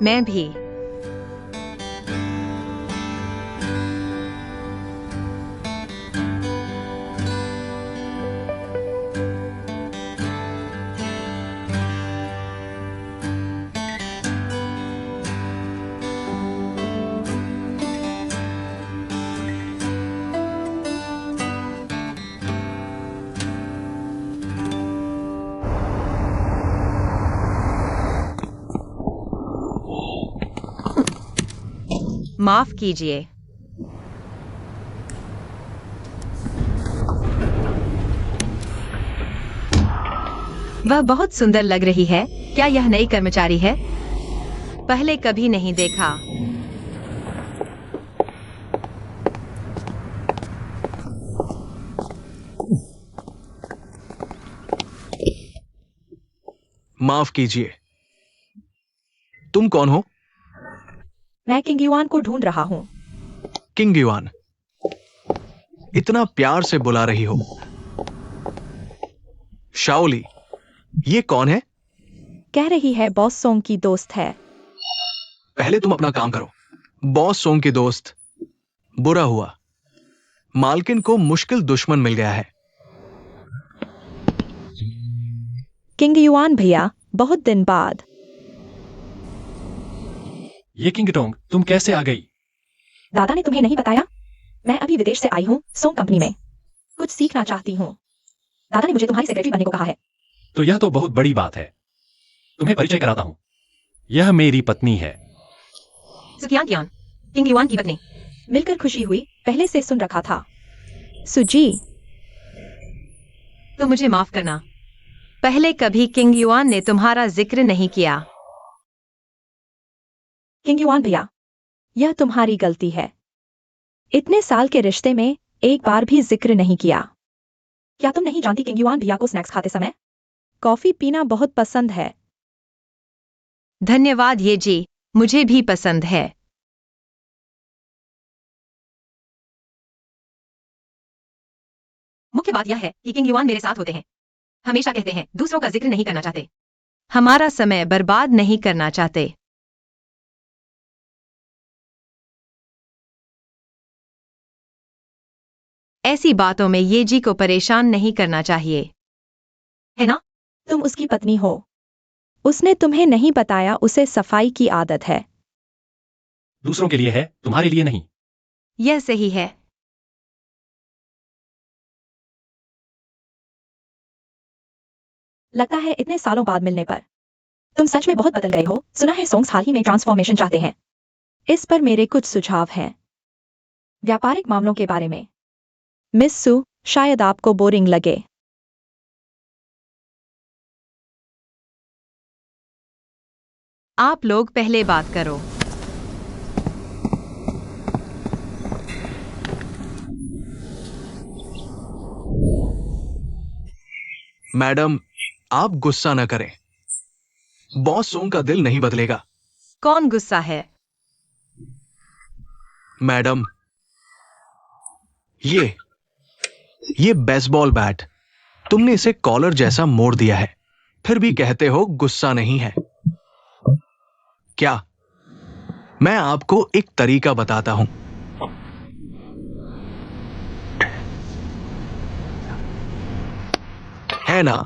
मैं भी। माफ कीजिए। वह बहुत सुंदर लग रही है। क्या यह नई कर्मचारी है? पहले कभी नहीं देखा। माफ कीजिए, तुम कौन हो? मैं किंग युआन को ढूंढ रहा हूँ। किंग युआन, इतना प्यार से बुला रही हो। शाओली, ये कौन है? कह रही है बॉस सोंग की दोस्त है। पहले तुम अपना काम करो। बॉस सोंग की दोस्त, बुरा हुआ। मालकिन को मुश्किल दुश्मन मिल गया है। किंग युआन भैया, बहुत दिन बाद। ये किंग टोंग, तुम कैसे आ गई? दादा ने तुम्हें नहीं बताया? मैं अभी विदेश से आई हूँ, सोंग कंपनी में कुछ सीखना चाहती हूँ। दादा ने मुझे तुम्हारी सेक्रेटरी बनने को कहा है। तो यह तो बहुत बड़ी बात है। तुम्हें परिचय कराता हूं। यह मेरी पत्नी है। सुकियान कियान, किंग युआन की पत्नी। मिलकर खुशी हुई, पहले से सुन रखा था। सुजी, तो मुझे माफ करना। पहले कभी किंग युआन ने तुम्हारा जिक्र नहीं किया। किंग युआन भैया, यह तुम्हारी गलती है। इतने साल के रिश्ते में एक बार भी जिक्र नहीं किया। क्या तुम नहीं जानती किंग युआन भैया को स्नैक्स खाते समय कॉफी पीना बहुत पसंद है। धन्यवाद ये जी, मुझे भी पसंद है। मुख्य बात यह है कि किंग युआन मेरे साथ होते हैं। हमेशा कहते हैं दूसरों का जिक्र नहीं करना चाहते। हमारा समय बर्बाद नहीं करना चाहते। ऐसी बातों में ये जी को परेशान नहीं करना चाहिए, है ना? तुम उसकी पत्नी हो। उसने तुम्हें नहीं बताया उसे सफाई की आदत है। दूसरों के लिए है, तुम्हारे लिए नहीं। यह सही है। लगता है इतने सालों बाद मिलने पर तुम सच में बहुत बदल गए हो। सुना है सोंग्स हाल ही में ट्रांसफॉर्मेशन चाहते हैं। इस पर मेरे कुछ सुझाव हैं। व्यापारिक मामलों के बारे में। मिस सू, शायद आपको बोरिंग लगे। आप लोग पहले बात करो। मैडम, आप गुस्सा न करें। बॉस सोंग का दिल नहीं बदलेगा। कौन गुस्सा है? मैडम, ये बेसबॉल बैट, तुमने इसे कॉलर जैसा मोड़ दिया है, फिर भी कहते हो गुस्सा नहीं है। क्या? मैं आपको एक तरीका बताता हूं। है ना?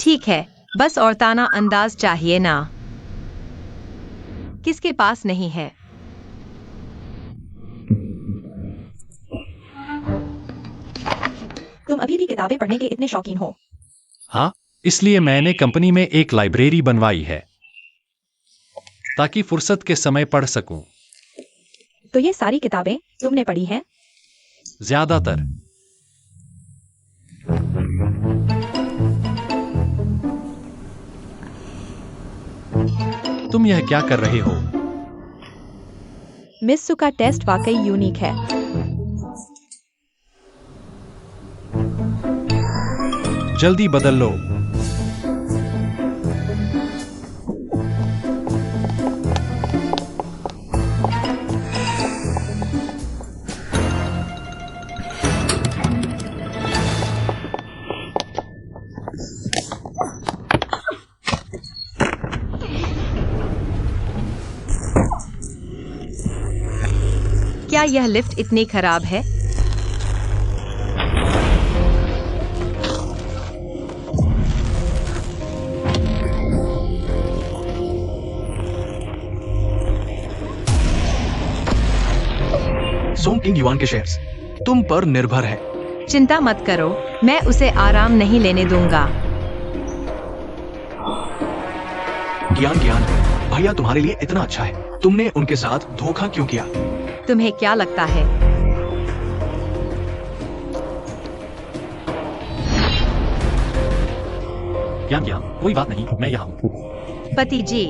ठीक है, बस औरताना अंदाज चाहिए ना। किसके पास नहीं है? तुम अभी भी किताबें पढ़ने के इतने शौकीन हो? हाँ, इसलिए मैंने कंपनी में एक लाइब्रेरी बनवाई है ताकि फुर्सत के समय पढ़ सकूं। तो ये सारी किताबें तुमने पढ़ी हैं? ज्यादातर। तुम यह क्या कर रहे हो? मिस्सू का टेस्ट वाकई यूनिक है। जल्दी बदल लो। क्या यह लिफ्ट इतनी खराब है? सोंग किंग युआन के शेयर्स तुम पर निर्भर है। चिंता मत करो, मैं उसे आराम नहीं लेने दूंगा। ज्ञान भैया तुम्हारे लिए इतना अच्छा है, तुमने उनके साथ धोखा क्यों किया? तुम्हें क्या लगता है? ज्ञान कोई बात नहीं, मैं यहाँ हूँ। पति जी,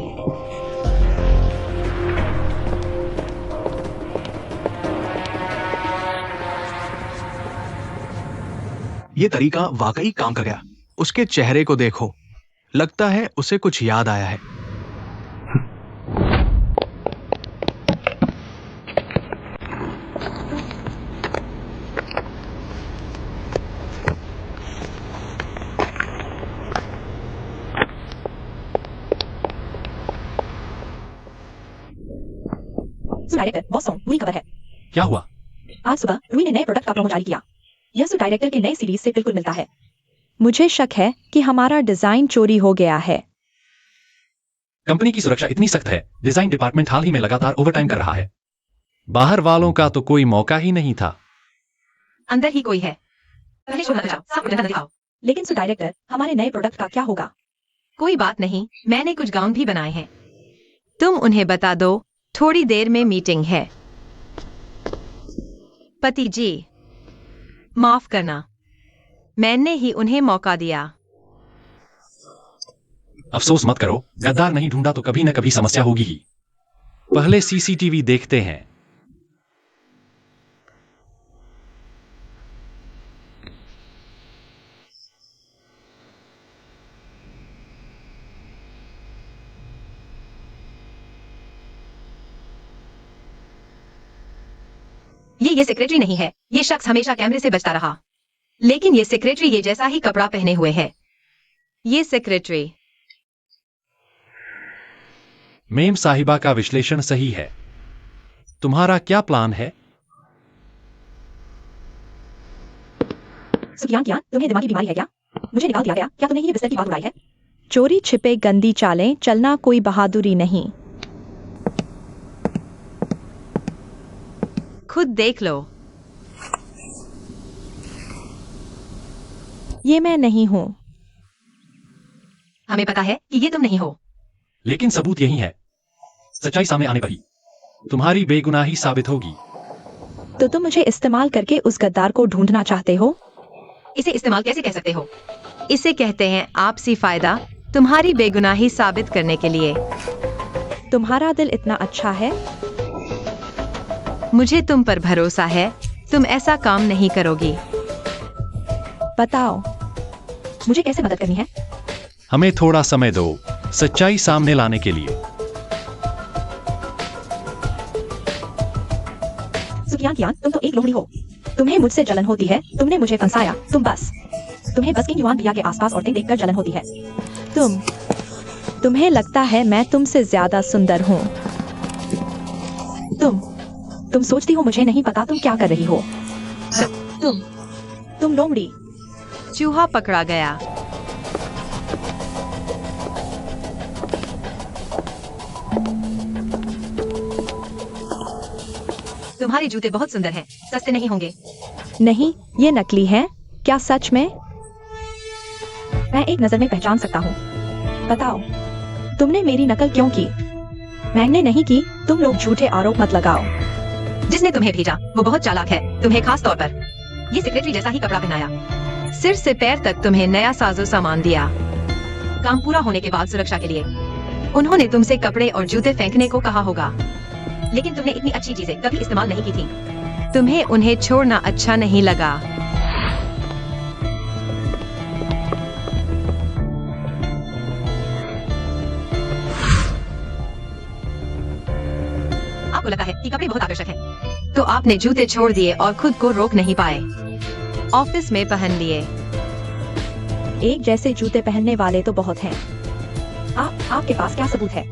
ये तरीका वाकई काम कर गया। उसके चेहरे को देखो, लगता है उसे कुछ याद आया है। डायरेक्टर बॉस सॉन्ग बुरी खबर है। क्या हुआ? आज सुबह रूही ने नए प्रोडक्ट का प्रोमो जारी किया। यह सो डायरेक्टर की नई सीरीज से बिल्कुल मिलता है। मुझे शक है कि हमारा डिजाइन चोरी हो गया है। कंपनी की सुरक्षा इतनी सख्त है, डिजाइन डिपार्टमेंट हाल ही में लगातार ओवरटाइम कर रहा है। बाहर वालों का तो कोई मौका ही नहीं था। अंदर ही कोई है। पहले शोधा जाओ, सब कुछ दिखाओ। लेकिन सो डायरेक्टर, हमारे नए प्रोडक्ट का क्या होगा? कोई बात नहीं, मैंने कुछ गाउन भी बनाए हैं। तुम उन्हें बता दो, थोड़ी देर में मीटिंग है। पति जी, माफ करना, मैंने ही उन्हें मौका दिया। अफसोस मत करो, गद्दार नहीं ढूंढा तो कभी न कभी समस्या होगी ही। पहले सीसीटीवी देखते हैं। ये सेक्रेटरी नहीं है। ये शख्स हमेशा कैमरे से बचता रहा। लेकिन ये सेक्रेटरी ये जैसा ही कपड़ा पहने हुए है। ये सेक्रेटरी। मेम साहिबा का विश्लेषण सही है। तुम्हारा क्या प्लान है? सुखियान क्या तुम्हें दिमागी बीमारी है क्या? मुझे निकाल दिया गया, क्या तुमने ये बिस्तर की बात उड़ाई है? चोरी छिपे गंदी चालें चलना कोई बहादुरी नहीं। खुद देख लो। ये मैं नहीं हूँ। हमें पता है कि ये तुम नहीं हो। लेकिन सबूत यही है। सच्चाई सामने आने पर ही तुम्हारी बेगुनाही साबित होगी। तो तुम मुझे इस्तेमाल करके उस गद्दार को ढूंढना चाहते हो? इसे इस्तेमाल कैसे कह सकते हो? इसे कहते हैं आपसी फायदा, तुम्हारी बेगुनाही साबित करने के लिए। तुम्हारा दिल इतना अच्छा है? मुझे तुम पर भरोसा है, तुम ऐसा काम नहीं करोगी। बताओ, मुझे कैसे मदद करनी है? हमें थोड़ा समय दो, सच्चाई सामने लाने के लिए। सुखियान कियान, तुम तो एक लोमड़ी हो। तुम्हें मुझसे जलन होती है, तुमने मुझे फंसाया, तुम्हें बस किंग युआन भैया के आसपास औरतें देखकर जलन होती है। तुम्हें लगता है मैं तुमसे ज्यादा सुंदर हूँ। तुम सोचती हो मुझे नहीं पता तुम क्या कर रही हो। तुम लोमड़ी। चूहा पकड़ा गया। तुम्हारे जूते बहुत सुंदर हैं, सस्ते नहीं होंगे। नहीं, ये नकली हैं। क्या सच में? मैं एक नजर में पहचान सकता हूँ। बताओ, तुमने मेरी नकल क्यों की? मैंने नहीं की, तुम लोग झूठे आरोप मत लगाओ। जिसने तुम्हें भेजा वो बहुत चालाक है, तुम्हें खास तौर पर ये सेक्रेटरी जैसा ही कपड़ा पहनाया, सिर से पैर तक तुम्हें नया साजो सामान दिया, काम पूरा होने के बाद सुरक्षा के लिए। उन्होंने तुमसे कपड़े और जूते फेंकने को कहा होगा, लेकिन तुमने इतनी अच्छी चीजें कभी इस्तेमाल नहीं की थी। तुम्हें उन्हें छोड़ना अच्छा नहीं लगा। आपको लगा है कि कपड़े बहुत आकर्षक हैं, तो आपने जूते छोड़ दिए और खुद को रोक नहीं पाए। ऑफिस में पहन लिए। एक जैसे जूते पहनने वाले तो बहुत हैं। आपके पास क्या सबूत है?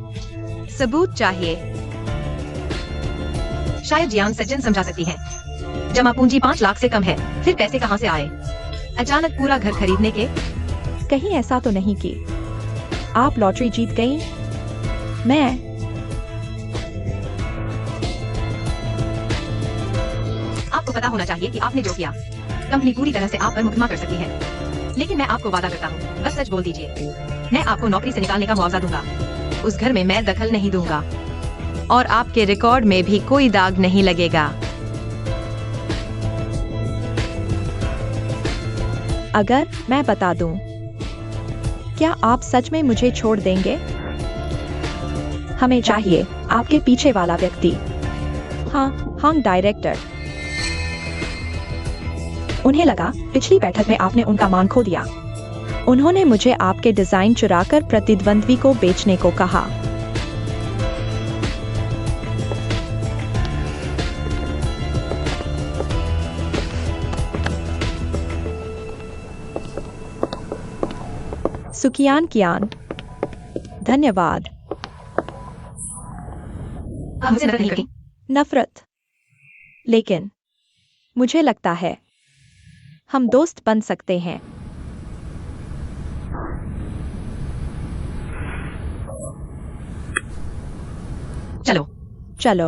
सबूत चाहिए? शायद जियांग सज्जन समझा सकती है। जमा पूंजी 5 लाख से कम है, फिर पैसे कहाँ से आए? अचानक पूरा घर खरीदने के? कहीं ऐसा तो नहीं कि आप लॉटरी जीत गई? मैं आपको पता होना चाहिए कि आपने जो किया। कंपनी पूरी तरह से आप पर मुकदमा कर सकती है, लेकिन मैं आपको वादा करता हूँ, बस सच बोल दीजिए। मैं आपको नौकरी से निकालने का मुआवजा दूंगा। उस घर में मैं दखल नहीं दूंगा और आपके रिकॉर्ड में भी कोई दाग नहीं लगेगा। अगर मैं बता दूं, क्या आप सच में मुझे छोड़ देंगे? हमें चाहिए आपके पीछे वाला व्यक्ति। हाँ, डायरेक्टर। उन्हें लगा पिछली बैठक में आपने उनका मान खो दिया। उन्होंने मुझे आपके डिजाइन चुराकर प्रतिद्वंद्वी को बेचने को कहा। सुकियान कियान, धन्यवाद। आप मुझसे नफरत नहीं करती? नफरत? लेकिन मुझे लगता है हम दोस्त बन सकते हैं। चलो।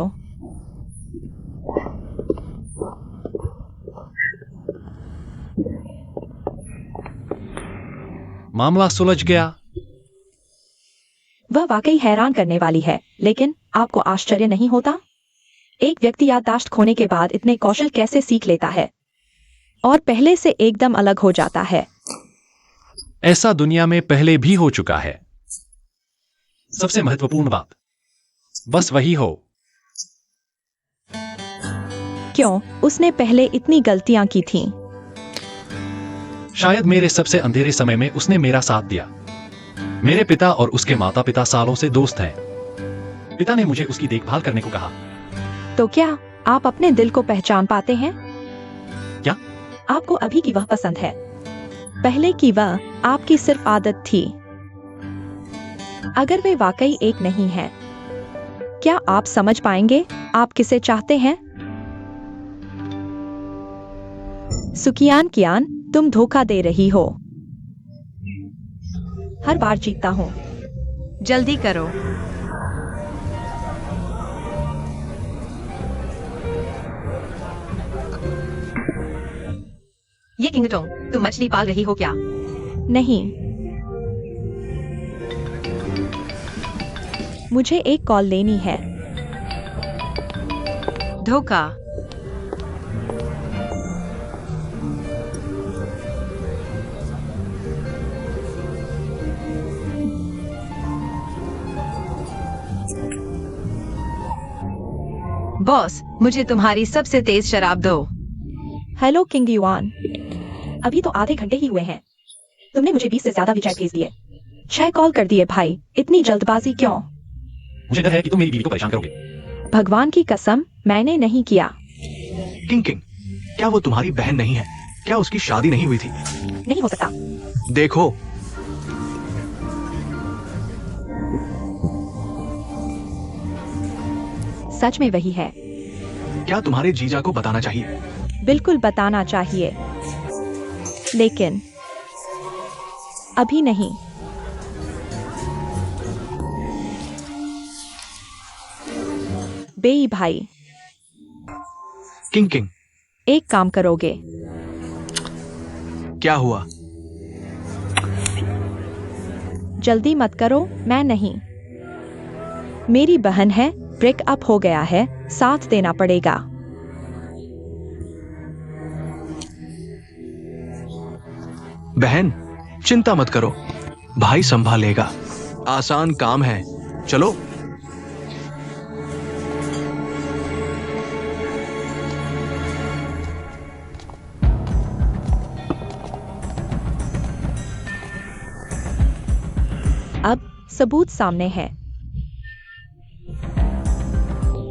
मामला सुलझ गया। वह वाकई हैरान करने वाली है, लेकिन आपको आश्चर्य नहीं होता? एक व्यक्ति याददाश्त खोने के बाद इतने कौशल कैसे सीख लेता है और पहले से एकदम अलग हो जाता है? ऐसा दुनिया में पहले भी हो चुका है। सबसे महत्वपूर्ण बात, बस वही हो। क्यों उसने पहले इतनी गलतियां की थीं? शायद मेरे सबसे अंधेरे समय में उसने मेरा साथ दिया। मेरे पिता और उसके माता पिता सालों से दोस्त हैं। पिता ने मुझे उसकी देखभाल करने को कहा। तो क्या आप अपने दिल को पहचान पाते हैं? क्या? आपको अभी की वह पसंद है, पहले की वह आपकी सिर्फ आदत थी। अगर वे वाकई एक नहीं है, क्या आप समझ पाएंगे आप किसे चाहते हैं? सुकियान कियान, तुम धोखा दे रही हो। हर बार जीतता हूँ। जल्दी करो। ये किंगटोंग, तुम मछली पाल रही हो क्या? नहीं, मुझे एक कॉल लेनी है। धोखा। बॉस, मुझे तुम्हारी सबसे तेज शराब दो। हेलो किंग युआन, अभी तो आधे घंटे ही हुए हैं। तुमने मुझे 20 से ज्यादा विचार भेज दिए, 6 कॉल कर दिए। भाई, इतनी जल्दबाजी क्यों? मुझे डर है कि तुम मेरी बीवी को परेशान करोगे। भगवान की कसम, मैंने नहीं किया। किंग, क्या वो तुम्हारी बहन नहीं है? क्या उसकी शादी नहीं हुई थी? नहीं हो सकता। देखो, सच में वही है। क्या तुम्हारे जीजा को बताना चाहिए? बिल्कुल बताना चाहिए, लेकिन अभी नहीं। बेई भाई, किंग, एक काम करोगे? क्या हुआ? जल्दी मत करो, मैं नहीं। मेरी बहन है, ब्रेकअप हो गया है, साथ देना पड़ेगा। बहन, चिंता मत करो, भाई संभालेगा। आसान काम है, चलो। अब सबूत सामने है।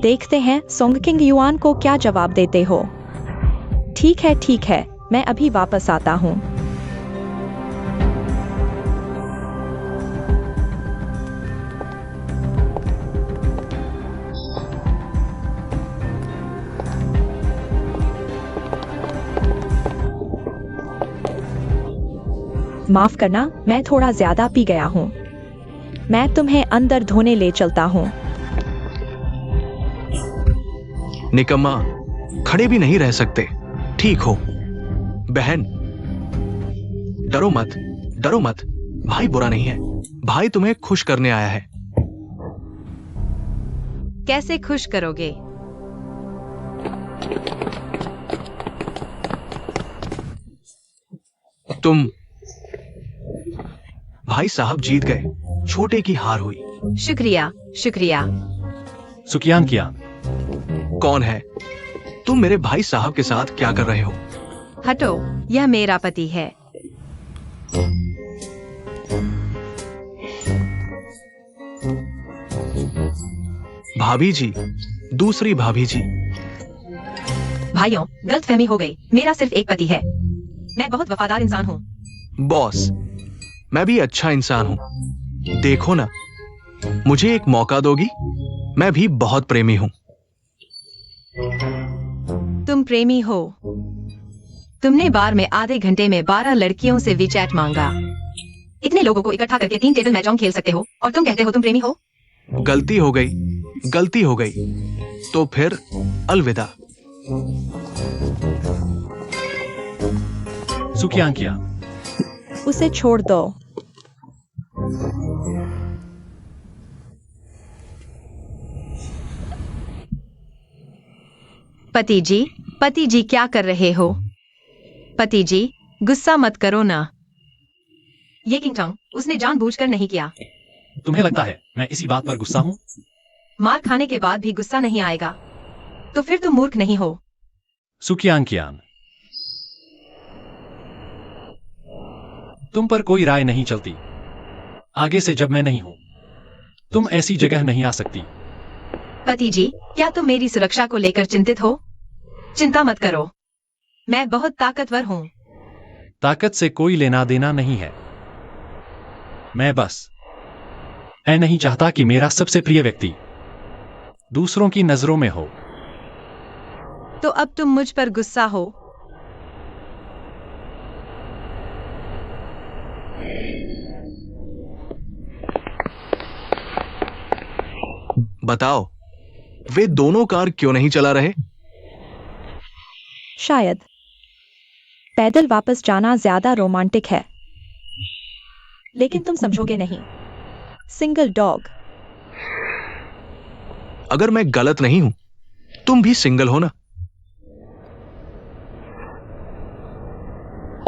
देखते हैं सोंग किंग युआन को क्या जवाब देते हो। ठीक है, मैं अभी वापस आता हूँ। माफ करना, मैं थोड़ा ज्यादा पी गया हूँ। मैं तुम्हें अंदर धोने ले चलता हूँ। निकम्मा, खड़े भी नहीं रह सकते। ठीक हो बहन, डरो मत। भाई बुरा नहीं है। भाई तुम्हें खुश करने आया है। कैसे खुश करोगे? तुम भाई साहब जीत गए। छोटे की हार हुई। शुक्रिया। सुकियान कियान, कौन है तुम? मेरे भाई साहब के साथ क्या कर रहे हो? हटो, यह मेरा पति है। भाभी जी, दूसरी भाभी जी। भाइयों, गलतफहमी हो गई। मेरा सिर्फ एक पति है। मैं बहुत वफादार इंसान हूँ। बॉस, मैं भी अच्छा इंसान हूँ। देखो ना, मुझे एक मौका दोगी? मैं भी बहुत प्रेमी हूँ। तुम प्रेमी हो? तुमने बार में आधे घंटे में 12 लड़कियों से वीचैट मांगा। इतने लोगों को इकट्ठा करके 3 टेबल महजोंग खेल सकते हो और तुम कहते हो तुम प्रेमी हो? गलती हो गई। तो फिर अलविदा। सुकियान कियान, उसे छोड़ दो। पति जी क्या कर रहे हो? पति जी, गुस्सा मत करो ना। ये किंग टोंग, उसने जानबूझकर नहीं किया। तुम्हें लगता है मैं इसी बात पर गुस्सा हूँ? मार खाने के बाद भी गुस्सा नहीं आएगा तो फिर तुम मूर्ख नहीं हो। सुकियान कियान, तुम पर कोई राय नहीं चलती। आगे से जब मैं नहीं हूं, तुम ऐसी जगह नहीं आ सकती। पति जी, क्या तुम मेरी सुरक्षा को लेकर चिंतित हो? चिंता मत करो, मैं बहुत ताकतवर हूँ। ताकत से कोई लेना देना नहीं है। मैं बस नहीं चाहता कि मेरा सबसे प्रिय व्यक्ति दूसरों की नजरों में हो। तो अब तुम मुझ पर गुस्सा हो? बताओ, वे दोनों कार क्यों नहीं चला रहे? शायद पैदल वापस जाना ज्यादा रोमांटिक है, लेकिन तुम समझोगे नहीं। Single dog. अगर मैं गलत नहीं हूं, तुम भी सिंगल हो ना?